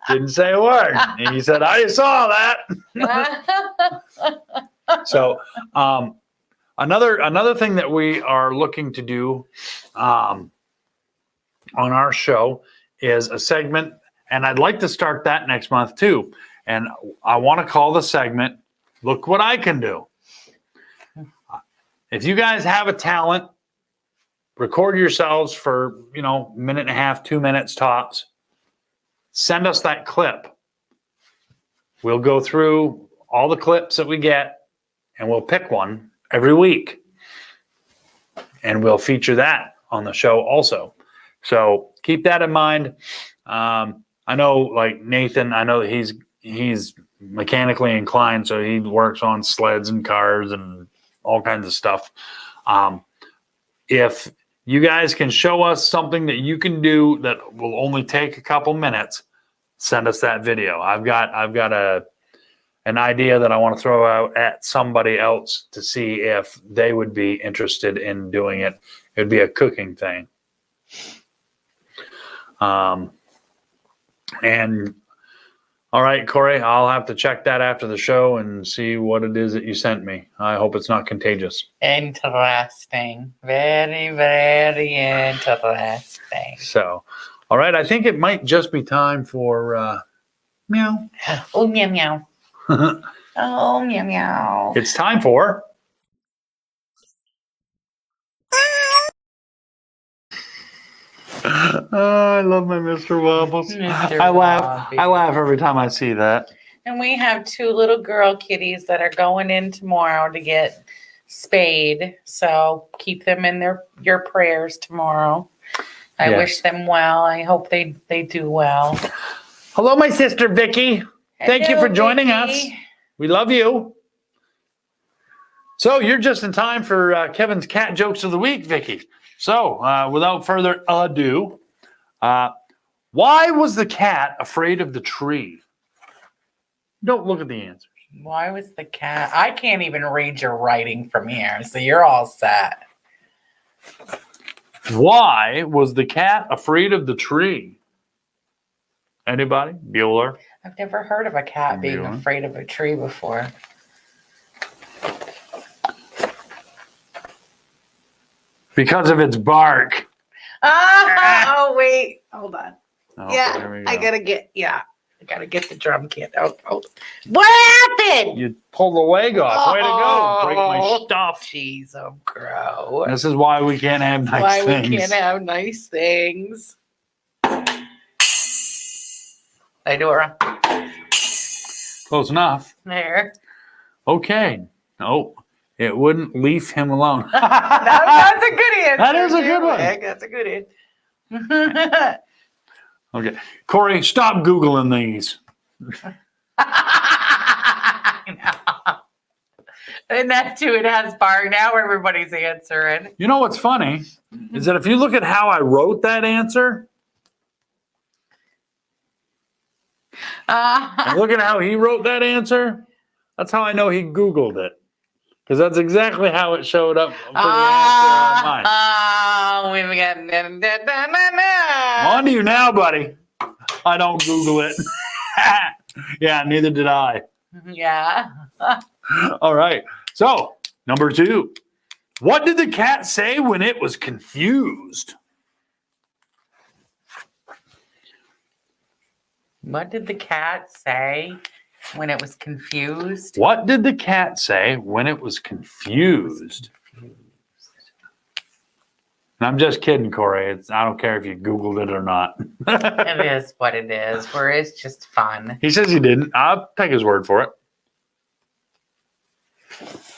Didn't say a word. And he said, I saw that. So another thing that we are looking to do on our show is a segment, and I'd like to start that next month too. And I want to call the segment, Look What I Can Do. If you guys have a talent, record yourselves for, minute and a half, 2 minutes tops. Send us that clip. We'll go through all the clips that we get, and we'll pick one every week. And we'll feature that on the show also. So keep that in mind. I know, like Nathan, I know that he's mechanically inclined, so he works on sleds and cars and all kinds of stuff. If you guys can show us something that you can do that will only take a couple minutes, send us that video. I've got an idea that I want to throw out at somebody else to see if they would be interested in doing it. It'd be a cooking thing. And all right, Corey, I'll have to check that after the show and see what it is that you sent me. I hope it's not contagious. Interesting. Very, very interesting. So, all right, I think it might just be time for meow. Oh, meow, meow. Oh, meow, meow. It's time for... I love my Mr. Wobbles. Mr. I laugh Wobby. every time I see that. And we have 2 little girl kitties that are going in tomorrow to get spayed. So keep them in your prayers tomorrow. I Yes. wish them well. I hope they do well. Hello, my sister Vicky. Thank you for Hello, joining us. Vicky. We love you. So you're just in time for Kevin's cat jokes of the week, Vicky. So without further ado, why was the cat afraid of the tree? Don't look at the answers. Why was the cat? I can't even read your writing from here, so you're all set. Why was the cat afraid of the tree? Anybody? Bueller? I've never heard of a cat being Bueller. afraid of a tree before. Because of its bark. Oh, wait. Hold on. Oh, there we go. I gotta get the drum kit. Oh. What happened? You pulled the leg off. Way to go. Break my stuff. Jeez, oh, gross. This is why we can't have nice Why things. we can't have nice things. I do it wrong. Close enough. There. Okay. No, it wouldn't leave him alone. That's a good answer. That is a good one. That's a good answer. Okay. Corey, stop Googling these. And that too, it has bar. Now everybody's answering. You know what's funny is that if you look at how I wrote that answer and look at how he wrote that answer, that's how I know he Googled it. Because that's exactly how it showed up for the answer on mine. We've got. On to you now, buddy. I don't Google it. Yeah, neither did I. Yeah. All right. So, number 2. What did the cat say when it was confused? What did the cat say when it was confused? What did the cat say when it was confused? And I'm just kidding, Corey. I don't care if you Googled it or not. It is what it is. Where it's just fun. He says he didn't. I'll take his word for it.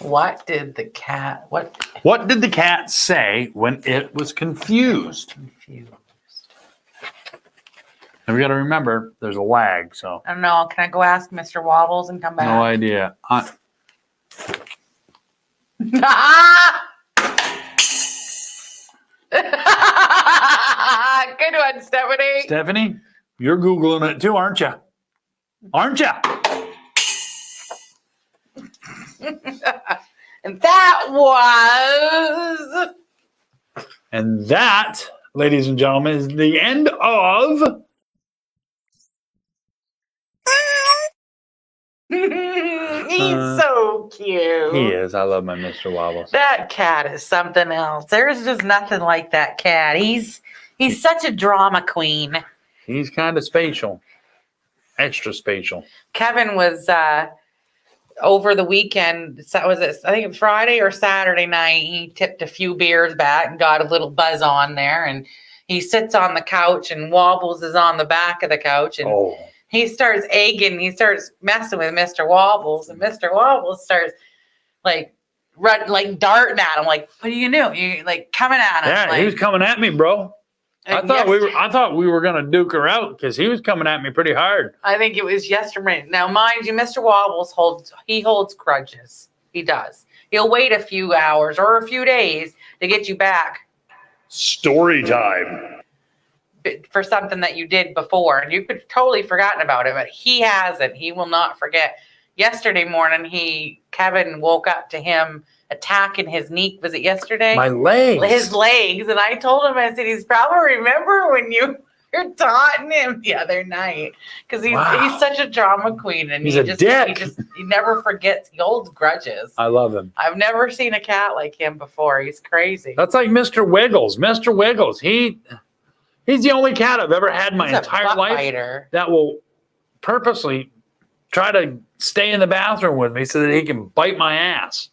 What did the cat? What did the cat say when it was confused? Confused. And we got to remember, there's a lag, so I don't know. Can I go ask Mr. Wobbles and come back? no idea. Good one, Stephanie. Stephanie, you're Googling it too, aren't you? Aren't you? And that was. And that, ladies and gentlemen, is the end of. He's so cute. He is. I love my Mr. Wobbles. That cat is something else. There's just nothing like that cat. He's such a drama queen. He's kind of spatial. Extra spatial. Kevin was over the weekend. So was it? I think it was Friday or Saturday night. He tipped a few beers back and got a little buzz on there. And he sits on the couch, and Wobbles is on the back of the couch, and he starts egging. He starts messing with Mr. Wobbles, and Mr. Wobbles starts like darting at him. Like, what do you do? You like coming at him? Yeah, like, he was coming at me, bro. I thought we were gonna duke her out because he was coming at me pretty hard. I think it was yesterday. Now, mind you, Mr. Wobbles holds grudges. He does. He'll wait a few hours or a few days to get you back Story time. for something that you did before, and you could totally forgotten about it. But he hasn't. He will not forget. Yesterday morning, Kevin woke up to him attacking his knee. Was it yesterday? My legs. His legs. And I told him, I said, he's probably remember when you were taunting him the other night. Because he's such a drama queen. And he's a dick. He never forgets. He holds grudges. I love him. I've never seen a cat like him before. He's crazy. That's like Mr. Wiggles. Mr. Wiggles. He's the only cat I've ever had in my entire life that will purposely try to stay in the bathroom with me so that he can bite my ass.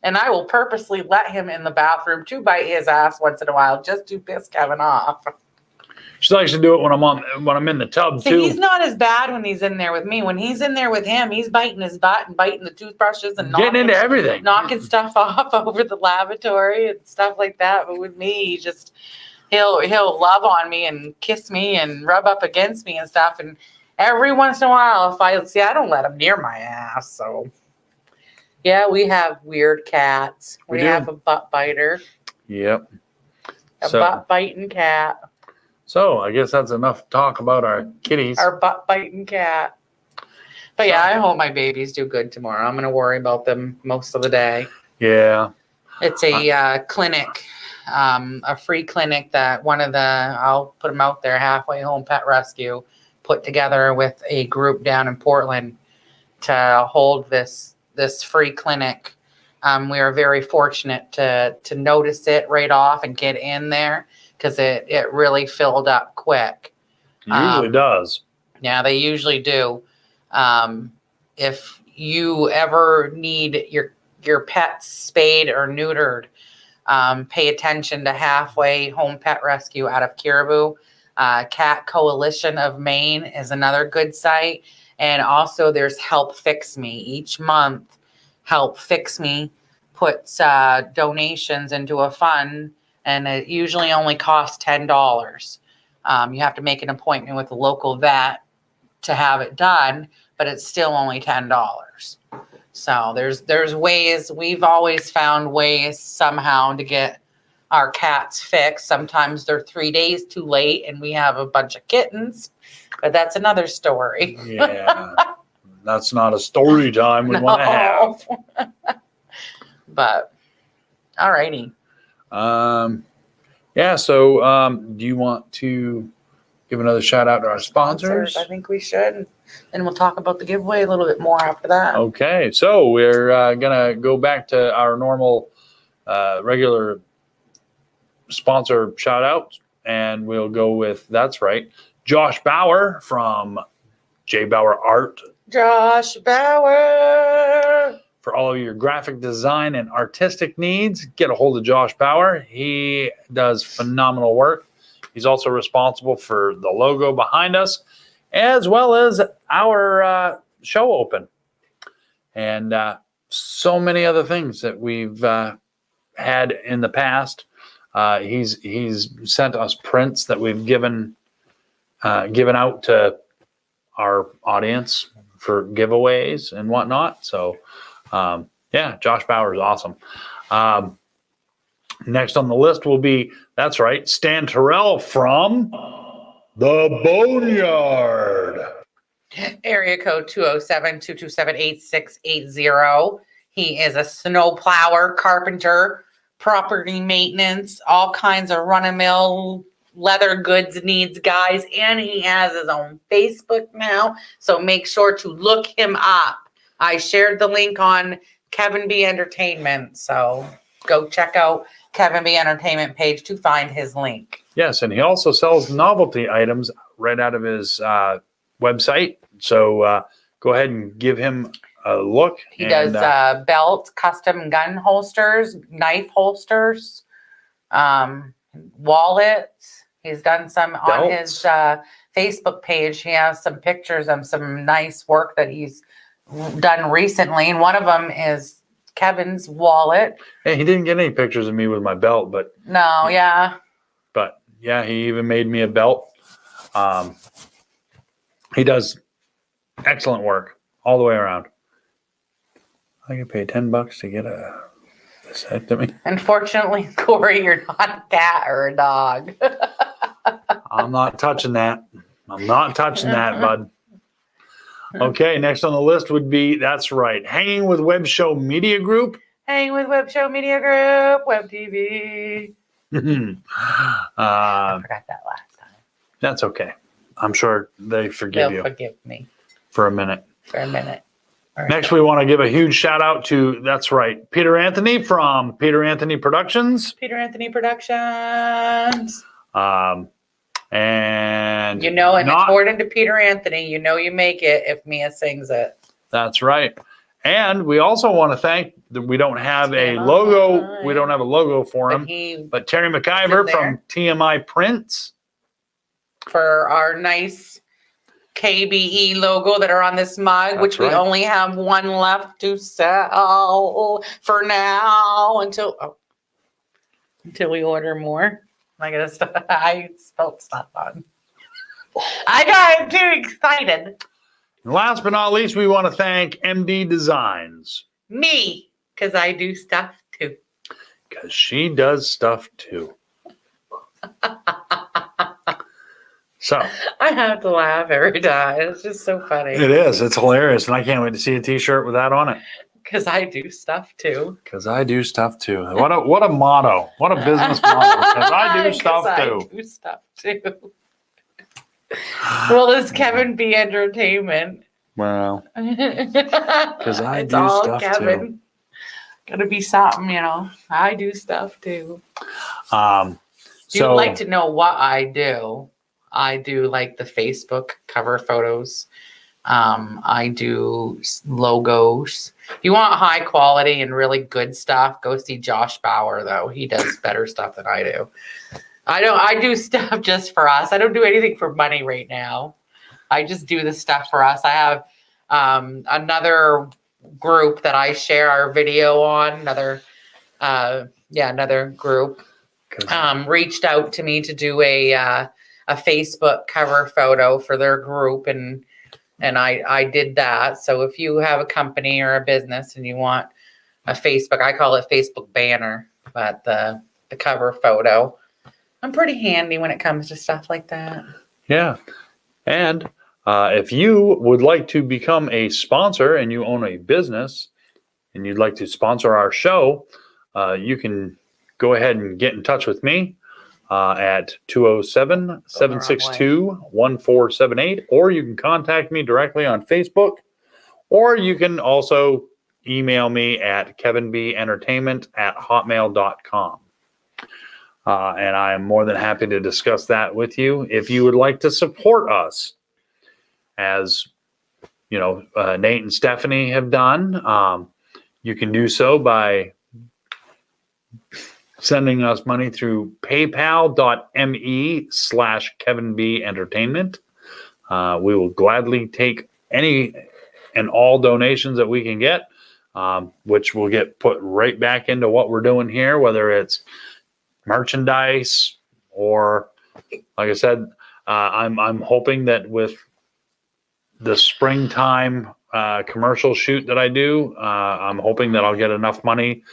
And I will purposely let him in the bathroom to bite his ass once in a while just to piss Kevin off. She likes to do it when I'm in the tub too. He's not as bad when he's in there with me. When he's in there with him, he's biting his butt and biting the toothbrushes and getting into everything, knocking stuff off over the lavatory and stuff like that. But with me, he'll love on me and kiss me and rub up against me and stuff. And every once in a while, I don't let him near my ass. So yeah, we have weird cats. We have a butt biter. Yep. Butt biting cat. So I guess that's enough talk about our kitties. Our butt biting cat. But yeah, I hope my babies do good tomorrow. I'm going to worry about them most of the day. Yeah. It's a clinic, a free clinic that I'll put them out there, Halfway Home Pet Rescue, put together with a group down in Portland to hold this free clinic. We are very fortunate to notice it right off and get in there because it really filled up quick. It usually does. Yeah, they usually do. If you ever need your pets spayed or neutered, pay attention to Halfway Home Pet Rescue out of Caribou. Cat Coalition of Maine is another good site. And also there's Help Fix Me. Each month, Help Fix Me puts donations into a fund, and it usually only costs $10. You have to make an appointment with a local vet to have it done, but it's still only $10. So there's ways. We've always found ways somehow to get our cats fixed. Sometimes they're 3 days too late and we have a bunch of kittens, but that's another story. Yeah, that's not a story time we want to have. But all righty. Yeah, so do you want to give another shout out to our sponsors? I think we should. And we'll talk about the giveaway a little bit more after that. Okay, so we're going to go back to our normal regular sponsor shout outs, and we'll go with, that's right, Josh Bauer from JBauerart. Josh Bauer. For all of your graphic design and artistic needs, get a hold of Josh Bauer. He does phenomenal work. He's also responsible for the logo behind us, as well as our show open. And so many other things that we've had in the past. He's sent us prints that we've given out to our audience for giveaways and whatnot. So, yeah, Josh Bauer is awesome. Next on the list will be, that's right, Stan Tirrell from the Boneyard. Area code 207-227-8680. He is a snow plower, carpenter, property maintenance, all kinds of run-of-mill leather goods needs guys, and he has his own Facebook now, so make sure to look him up. I shared the link on Kevin B Entertainment, so go check out Kevin B Entertainment page to find his link. Yes, and he also sells novelty items right out of his website, so go ahead and give him a look. He does belts, custom gun holsters, knife holsters, wallets. He's done some belts. On his Facebook page. He has some pictures of some nice work that he's done recently, and one of them is Kevin's wallet. Hey, he didn't get any pictures of me with my belt, but no, yeah. But yeah, he even made me a belt. He does excellent work all the way around. I can pay $10 to get a vasectomy. Unfortunately, Corey, you're not a cat or a dog. I'm not touching that. I'm not touching that, bud. Okay, next on the list would be, that's right, Hanging with Web Show Media Group. Hanging with Web Show Media Group, Web TV. I forgot that last time. That's okay. I'm sure they forgive They'll you forgive me for a minute. for a minute. All right. Next, we want to give a huge shout out to, that's right, Peter Anthony from Peter Anthony Productions. Peter Anthony Productions. And You know, and according to Peter Anthony, you know you make it if Mia sings it. That's right. And we also want to thank that we don't have a logo. We don't have a logo for him, but Terry McIvor from TMI Prints for our nice KBE logo that are on this mug, which we only have one left to sell for now until we order more. I gotta stop. I spelled stuff on. I got too excited. And last but not least, we want to thank MD Designs. Me, because I do stuff too. Because she does stuff too. So I have to laugh every time. It's just so funny. It is. It's hilarious. And I can't wait to see a t-shirt with that on it. Because I do stuff too. Because I do stuff too. What a motto. What a business motto. Because I do stuff too. I do stuff too. Well, it's Kevin B. Entertainment. Well, because I do stuff too. Gotta be something, you know. I do stuff too. So you'd like to know what I do? I do like the Facebook cover photos. I do logos. If you want high quality and really good stuff, go see Josh Bauer, though. He does better stuff than I do. I do stuff just for us. I don't do anything for money right now. I just do the stuff for us. I have another group that I share our video on. Another group reached out to me to do a Facebook cover photo for their group, and I did that. So if you have a company or a business and you want a Facebook, I call it Facebook banner, but the cover photo, I'm pretty handy when it comes to stuff like that. Yeah. And if you would like to become a sponsor and you own a business and you'd like to sponsor our show, you can go ahead and get in touch with me at 207-762-1478, or you can contact me directly on Facebook, or you can also email me at kevinbentertainment@hotmail.com. And I am more than happy to discuss that with you. If you would like to support us, as you know, Nate and Stephanie have done, you can do so by sending us money through paypal.me/KevinBEntertainment. We will gladly take any and all donations that we can get, which will get put right back into what we're doing here, whether it's merchandise or, like I said, I'm hoping that with the springtime commercial shoot that I do, I'm hoping that I'll get enough money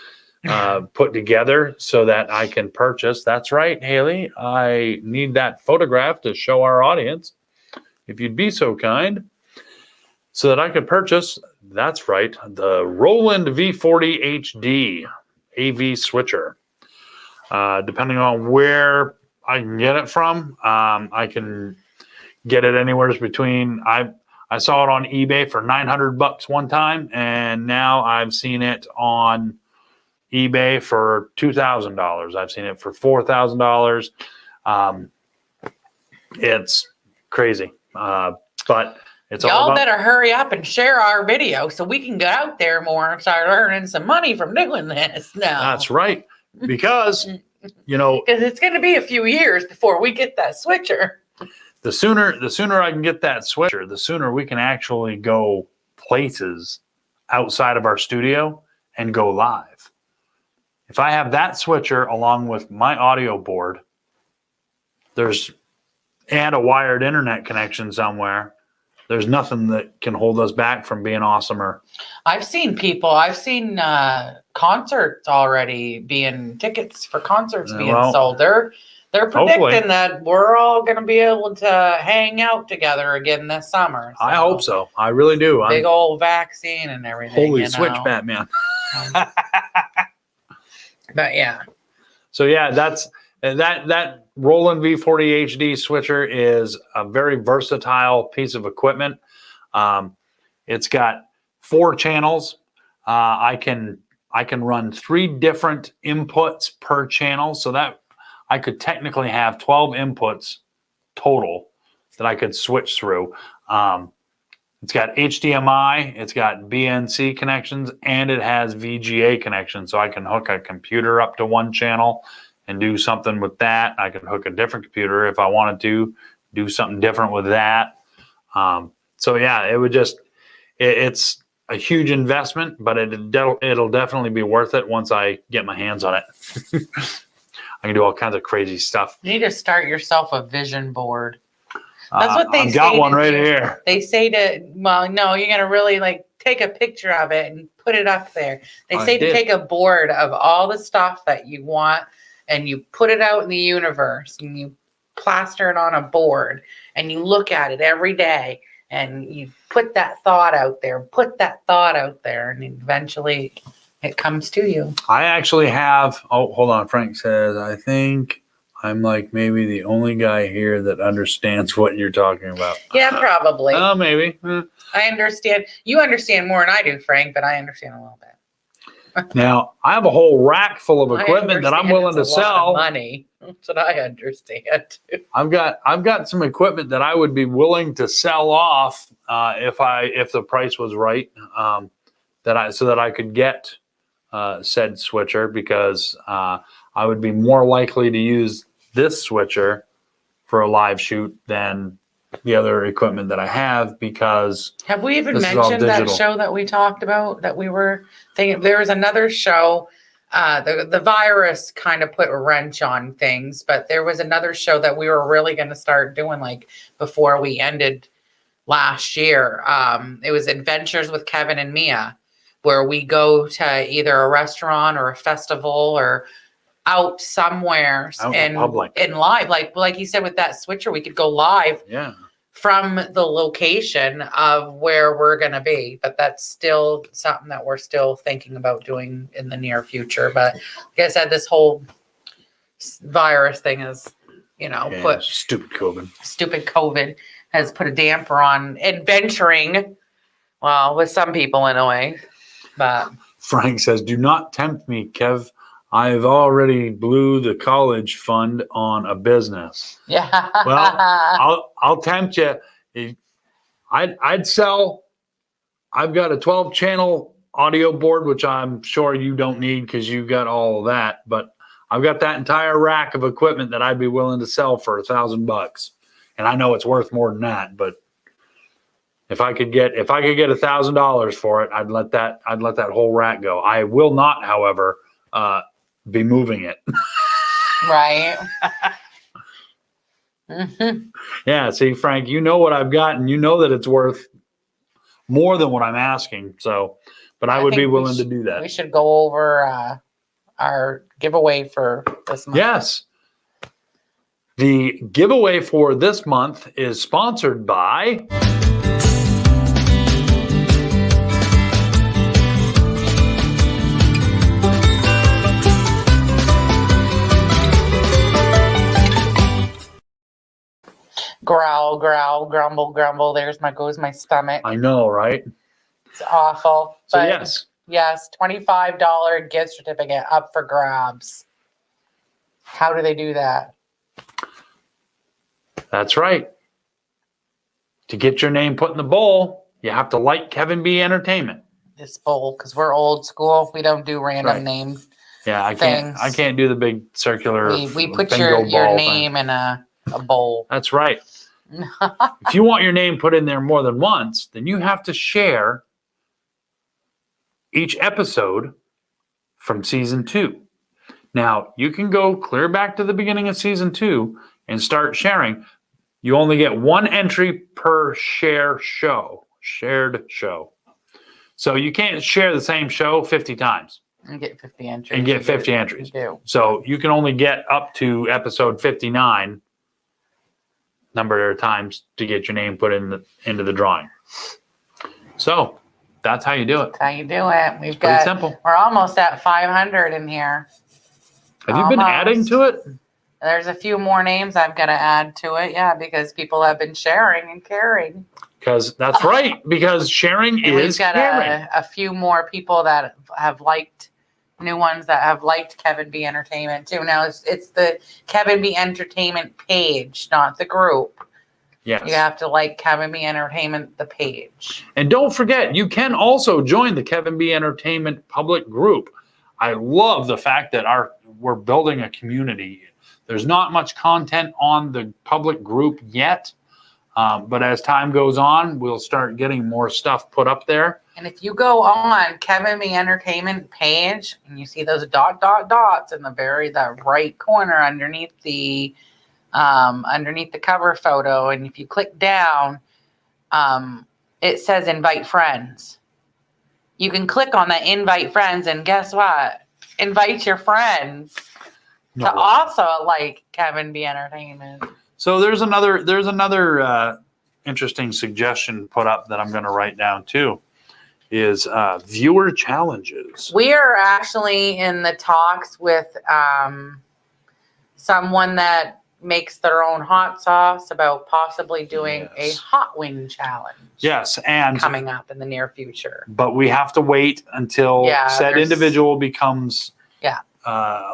put together so that I can purchase. That's right, Haley. I need that photograph to show our audience, if you'd be so kind, so that I could purchase. That's right, the Roland V40 HD AV switcher. Depending on where I can get it from, I can get it anywhere between. I saw it on eBay for $900 one time, and now I've seen it on eBay for $2,000. I've seen it for $4,000. It's crazy, but it's all y'all better hurry up and share our video so we can get out there more and start earning some money from doing this now. That's right, because because it's going to be a few years before we get that switcher. The sooner I can get that switcher, the sooner we can actually go places outside of our studio and go live. If I have that switcher along with my audio board, and a wired internet connection somewhere, there's nothing that can hold us back from being awesomer. I've seen concerts already tickets for concerts being sold. They're predicting that we're all going to be able to hang out together again this summer. So I hope so. I really do. Big old vaccine and everything. Holy switch, Batman. But yeah. So yeah, that Roland V40 HD switcher is a very versatile piece of equipment. It's got 4 channels. I can run 3 different inputs per channel, so that I could technically have 12 inputs total that I could switch through. It's got HDMI, it's got BNC connections, and it has VGA connections, so I can hook a computer up to one channel and do something with that. I can hook a different computer if I wanted to do something different with that. So yeah, it's a huge investment, but it'll definitely be worth it once I get my hands on it. I can do all kinds of crazy stuff. You need to start yourself a vision board. That's what they I've say. got one right here. They say no, you're going to really like take a picture of it and put it up there. They say to take a board of all the stuff that you want and you put it out in the universe and you plaster it on a board and you look at it every day and you put that thought out there, and eventually it comes to you. I actually have, hold on. Frank says, I think I'm like maybe the only guy here that understands what you're talking about. Yeah, probably. Oh, maybe. I understand. You understand more than I do, Frank, but I understand a little bit. Now, I have a whole rack full of equipment that I'm willing to sell. Money. That's what I understand. I've got some equipment that I would be willing to sell off if the price was right, so that I could get said switcher, because I would be more likely to use this switcher for a live shoot than the other equipment that I have, because have we even mentioned that show that we talked about that we were thinking? There was another show. The virus kind of put a wrench on things, but there was another show that we were really going to start doing like before we ended last year. It was Adventures with Kevin and Mia, where we go to either a restaurant or a festival or out somewhere and live, like you said with that switcher, we could go live from the location of where we're going to be. But that's still something that we're still thinking about doing in the near future. But like I said, this whole virus thing is, put stupid COVID has put a damper on adventuring. Well, with some people in a way, but Frank says, do not tempt me, Kev. I've already blew the college fund on a business. Yeah. Well, I'll tempt you. I'd sell. I've got a 12-channel audio board, which I'm sure you don't need because you got all of that. But I've got that entire rack of equipment that I'd be willing to sell for $1,000. And I know it's worth more than that, but if I could get $1,000 for it, I'd let that whole rack go. I will not, however, be moving it. Right. Mm-hmm. Yeah. See, Frank, you know what I've got, and you know that it's worth more than what I'm asking. So, but I would be willing to do that. We should go over our giveaway for this month. Yes. The giveaway for this month is sponsored by Growl, growl, grumble, grumble. Goes my stomach. I know, right? It's awful. So yes, $25 gift certificate up for grabs. How do they do that? That's right. To get your name put in the bowl, you have to like Kevin B Entertainment. This bowl, because we're old school. We don't do random names. Yeah, I can't do the big circular. We put your name in a bowl. That's right. If you want your name put in there more than once, then you have to share each episode from season 2. Now, you can go clear back to the beginning of season 2 and start sharing. You only get 1 entry per shared show. So you can't share the same show 50 times. And get 50 entries. So you can only get up to episode 59 number of times to get your name put into the drawing. So That's how you do it. That's how you do it. It's pretty simple. We're almost at 500 in here. Have you been adding to it? There's a few more names I've got to add to it. Yeah, because people have been sharing and caring. Because that's right. Because sharing and is we've got caring. a few more people that have liked, new ones that have liked Kevin B Entertainment too. Now it's the Kevin B Entertainment page, not the group. Yes. You have to like Kevin B Entertainment, the page. And don't forget, you can also join the Kevin B Entertainment public group. I love the fact that we're building a community. There's not much content on the public group yet, but as time goes on, we'll start getting more stuff put up there. And if you go on Kevin B Entertainment page and you see those dots in the right corner underneath the cover photo, and if you click down, it says invite friends. You can click on that invite friends, and guess what? Invite your friends to also like Kevin B Entertainment. So there's another interesting suggestion put up that I'm going to write down too, is viewer challenges. We are actually in the talks with someone that makes their own hot sauce about possibly doing a hot wing challenge. Yes, and coming up in the near future. But we have to wait until said individual becomes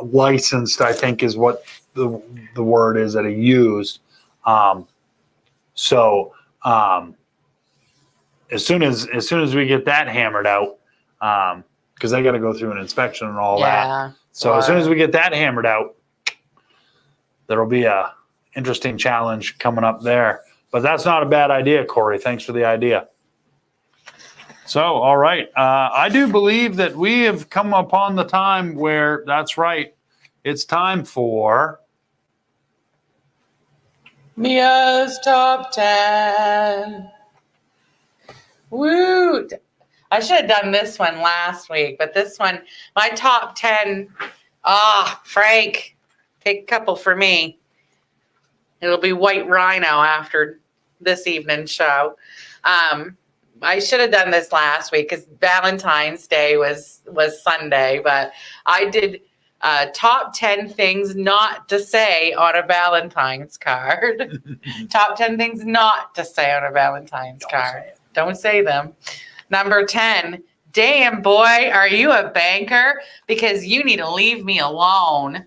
licensed, I think is what the word is that he used. As soon as we get that hammered out, because they got to go through an inspection and all that. So as soon as we get that hammered out, there'll be a interesting challenge coming up there. But that's not a bad idea, Corey. Thanks for the idea. So, all right. I do believe that we have come upon the time where, that's right, it's time for Mia's Top 10. Woo! I should have done this one last week, but this one, my top 10. Frank, take a couple for me. It'll be White Rhino after this evening's show. I should have done this last week because Valentine's Day was Sunday, but I did top 10 things not to say on a Valentine's card. Top 10 things not to say on a Valentine's card. Don't say them. Number 10, damn boy, are you a banker? Because you need to leave me alone.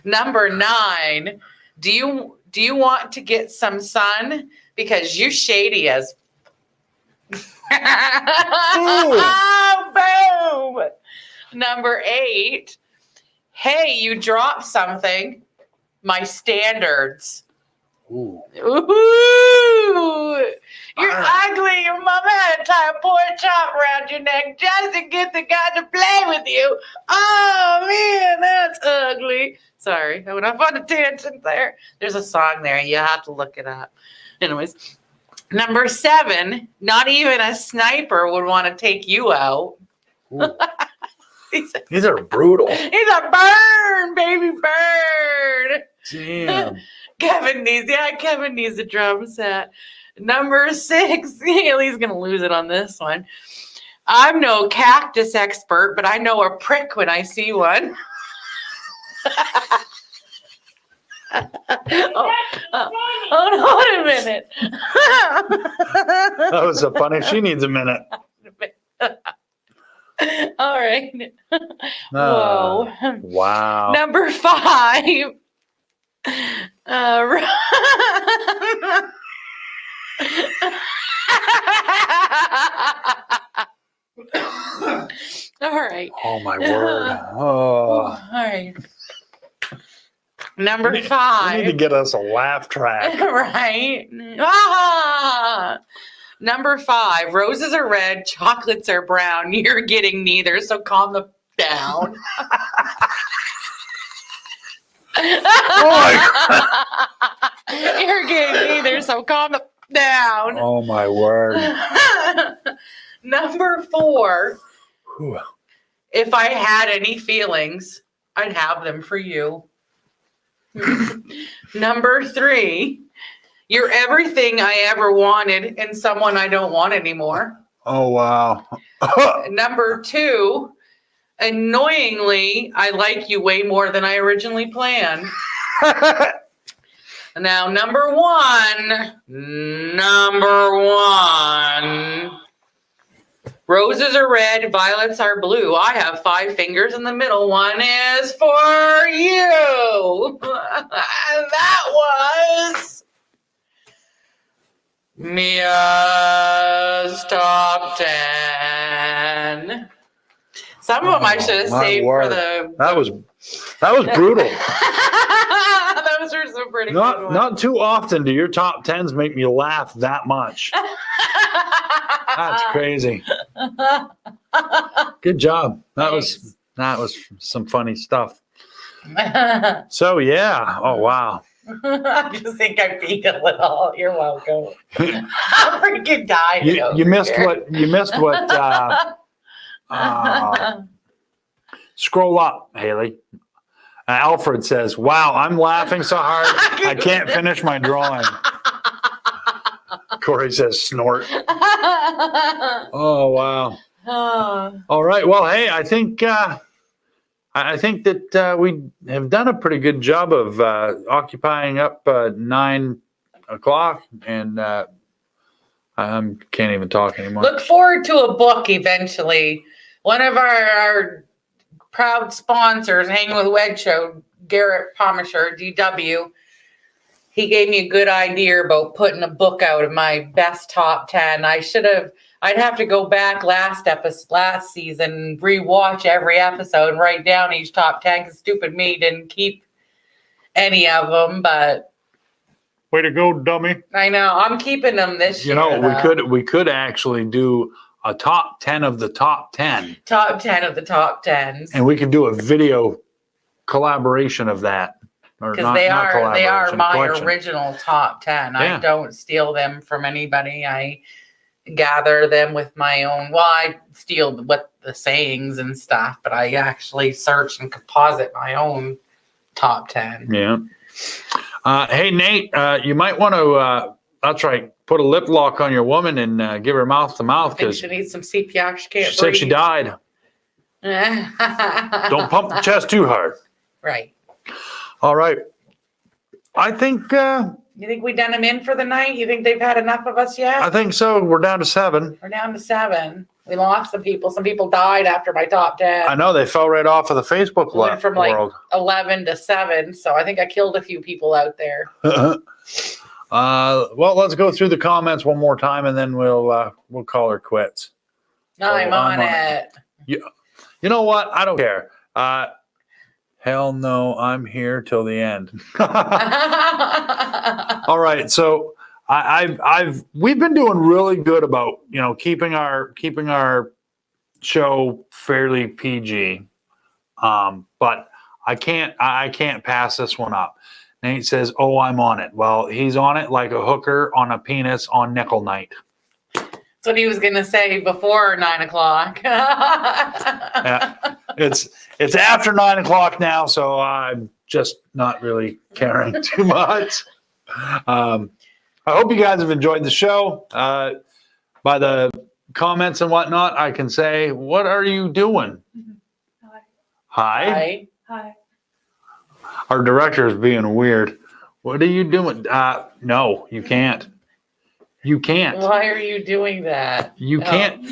Number 9, do you want to get some sun? Because you shady as boom. Number 8, hey, you dropped something. My standards. Ooh. Ooh. You're ugly. Your mama had to tie a pork chop around your neck just to get the guy to play with you. Oh, man, that's ugly. Sorry, I went off on a tangent there. There's a song there. You have to look it up. Anyways, number 7, not even a sniper would want to take you out. These are brutal. He's a burn, baby, burn. Damn. Kevin needs a drum set. Number 6, Haley's going to lose it on this one. I'm no cactus expert, but I know a prick when I see one. Hold on a minute. That was so funny. She needs a minute. All right. Whoa. Wow. Number 5. All right. Oh my word. Oh. All right. Number 5. We need to get us a laugh track. Right. Ah! Number 5. Roses are red, chocolates are brown. You're getting neither, so calm the down. Oh my God. You're getting neither, so calm the down. Oh my word. Number 4. Whew. If I had any feelings, I'd have them for you. Number 3. You're everything I ever wanted and someone I don't want anymore. Oh, wow. Number 2, annoyingly, I like you way more than I originally planned. Now, number one, roses are red, violets are blue. I have 5 fingers and the middle one is for you. That was Mia's top 10. Some of them I should have saved for the. That was brutal. Those are some pretty good ones. Not too often do your top 10s make me laugh that much. That's crazy. Good job. That was some funny stuff. So yeah. Oh wow. I just think I peaked a little. You're welcome. I'm freaking dying. You missed what. Scroll up, Haley. Alfred says, "Wow, I'm laughing so hard I can't finish my drawing." Corey says, "Snort." Oh wow. All right. Well, hey, I think that we have done a pretty good job of occupying up 9 o'clock, and I can't even talk anymore. Look forward to a book eventually. One of our proud sponsors, Hangin with Wed Show, Garrett Pomisher, DW, he gave me a good idea about putting a book out of my best top 10. I'd have to go back last season, rewatch every episode and write down each top 10 because stupid me didn't keep any of them, but. Way to go, dummy. I know. I'm keeping them this year. We could actually do a top 10 of the top 10. Top 10 of the top 10s. And we could do a video collaboration of that. Because they are my original top 10. Yeah. I don't steal them from anybody. I gather them with my own. Well, I steal what the sayings and stuff, but I actually search and composite my own top 10. Yeah. Hey, Nate, you might want to, that's right, put a lip lock on your woman and give her mouth to mouth. I think she needs some CPR. She can't breathe. Said she died. Don't pump the chest too hard. Right. All right. I think. You think we done them in for the night? You think they've had enough of us yet? I think so. We're down to 7. We're down to 7. We lost some people. Some people died after my top 10. I know they fell right off of the Facebook Went from like world. 11 to 7. So I think I killed a few people out there. Well, let's go through the comments one more time, and then we'll call her quits. I'm on it. You know what? I don't care. Hell no, I'm here till the end. All right, so we've been doing really good about keeping our show fairly PG, but I can't pass this one up. Nate says, "Oh, I'm on it." Well, he's on it like a hooker on a penis on nickel night. That's what he was gonna say before 9 o'clock. Yeah, it's after 9 o'clock now, so I'm just not really caring too much. I hope you guys have enjoyed the show. By the comments and whatnot, I can say, "What are you doing?" Hi. Hi. Our director is being weird. What are you doing? No, you can't. You can't. Why are you doing that? You can't.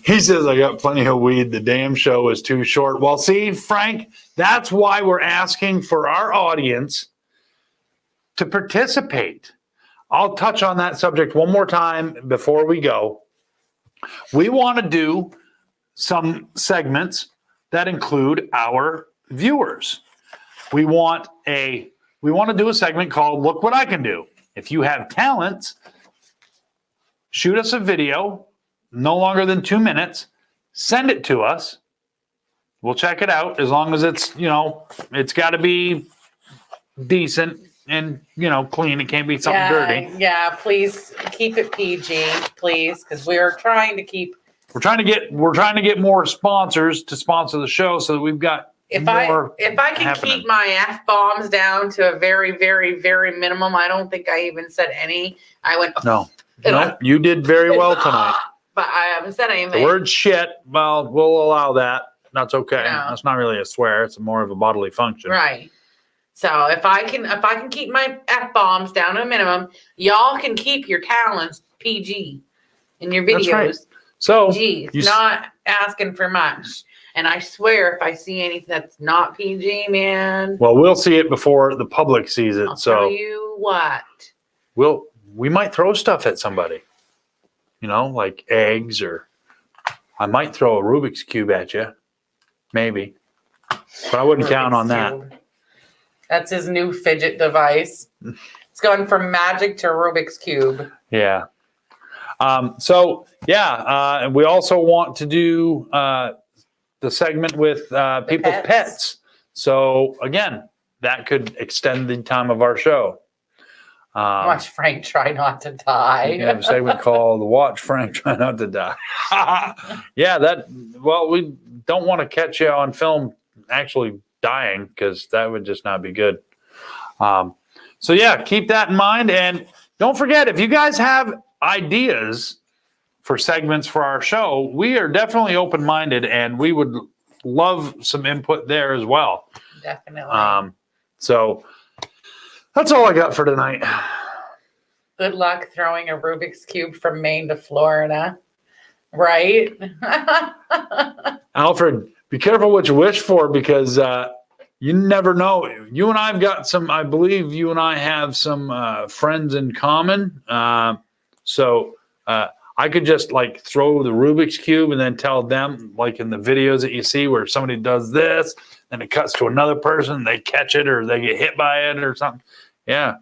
He says, "I got plenty of weed. The damn show is too short." Well, see, Frank, that's why we're asking for our audience to participate. I'll touch on that subject one more time before we go. We want to do some segments that include our viewers. We want to do a segment called "Look What I Can Do." If you have talents, shoot us a video, no longer than 2 minutes, send it to us. We'll check it out as long as it's got to be decent and clean. It can't be something dirty. Yeah, please keep it PG, please, because we're trying to get more sponsors to sponsor the show so that we've got if I more can happening. keep my F-bombs down to a very, very, very minimum, I don't think I even said any. I went, No, you did very well tonight. But I haven't said The anything. word shit, well, we'll allow that. That's okay. No. That's not really a swear. It's more of a bodily function. Right. So if I can keep my F-bombs down to a minimum, y'all can keep your talents PG in your videos. That's right. So PG, not asking for much. And I swear, if I see anything that's not PG, man, well, we'll see it before the public sees it. I'll So tell you what. we might throw stuff at somebody, like eggs, or I might throw a Rubik's Cube at you, maybe, but I wouldn't count on that. Cube. That's his new fidget device. It's going from magic to Rubik's Cube. Yeah. We also want to do the segment with people's pets. So again, that could extend the time of our show. Watch Frank try not to die. We can have a segment called "The Watch Frank Try Not to Die." We don't want to catch you on film actually dying, because that would just not be good. Keep that in mind, and don't forget, if you guys have ideas for segments for our show, we are definitely open-minded, and we would love some input there as well. Definitely. So that's all I got for tonight. Good luck throwing a Rubik's Cube from Maine to Florida. Right? Alfred, be careful what you wish for, because you never know. You and I believe you and I have some friends in common. So I could just throw the Rubik's Cube and then tell them, like in the videos that you see where somebody does this, then it cuts to another person, they catch it or they get hit by it or something. Yeah.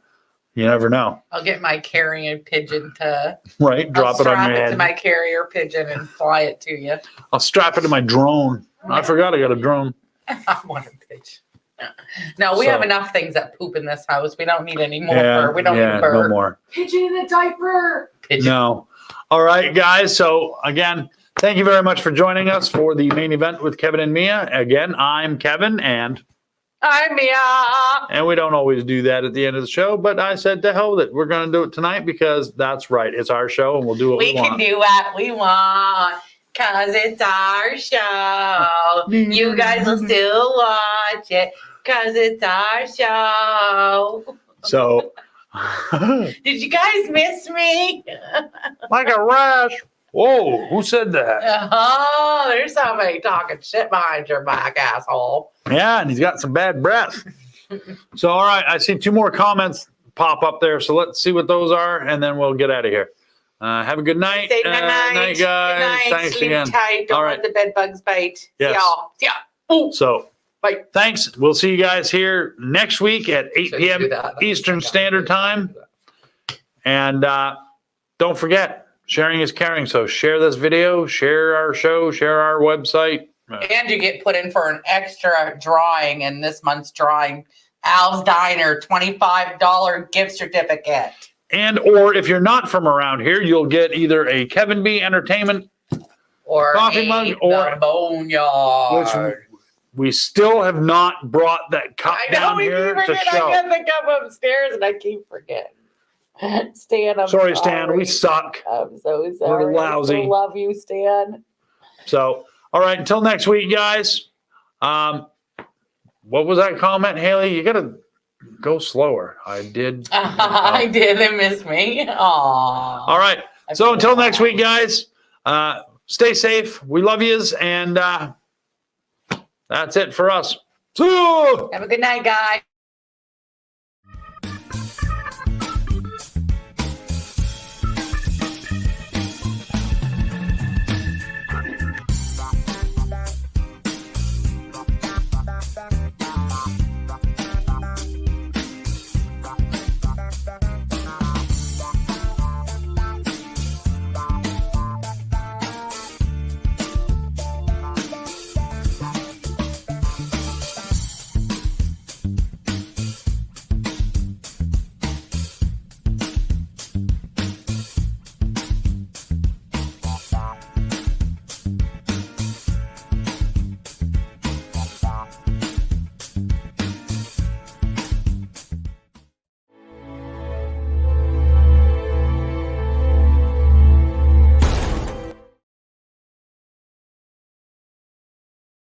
You never know. I'll get my carrier pigeon to drop it on your strap it head. to my carrier pigeon and fly it to you. I'll strap it to my drone. I forgot I got a drone. I want a pigeon. No, we have enough things that poop in this house. We don't need any more. We don't need bird. No more. Pigeon in a diaper. Pigeon. No. All right, guys. So again, thank you very much for joining us for the main event with Kevin and Mia. Again, I'm Kevin, and I'm Mia. And we don't always do that at the end of the show, but I said to hell with it. We're going to do it tonight because that's right. It's our show, and we'll do what we want. We can do what we want because it's our show. You guys will still watch it because it's our show. So, did you guys miss me? Like a rash. Whoa, who said that? Oh, there's somebody talking shit behind your back, asshole. Yeah, and he's got some bad breath. So, all right, I see 2 more comments pop up there. So let's see what those are, and then we'll get out of here. Have a good night. Say good night. Night, guys. Good night. Thanks Sleep again. tight. Don't all let the bed bugs bite. Yes. See y'all. See ya. Ooh. So, bye. Thanks. We'll see you guys here next week at 8 p.m. Eastern Standard Time. And don't forget, sharing is caring. So share this video, share our show, share our website. And you get put in for an extra drawing in this month's drawing. Al's Diner, $25 gift certificate. Or if you're not from around here, you'll get either a Kevin B Entertainment or coffee mug, or Boneyard. Which we still have not brought that cup down here to show. I get the cup upstairs and I keep forgetting. Stan, I'm sorry, Stan. We suck. I'm so sorry. We're lousy. I love you, Stan. So, all right. Until next week, guys. What was that comment, Haley? You got to go slower. I did. I didn't miss me. Aww. All right. So until next week, guys, stay safe. We love yous. And that's it for us. Have a good night, guys.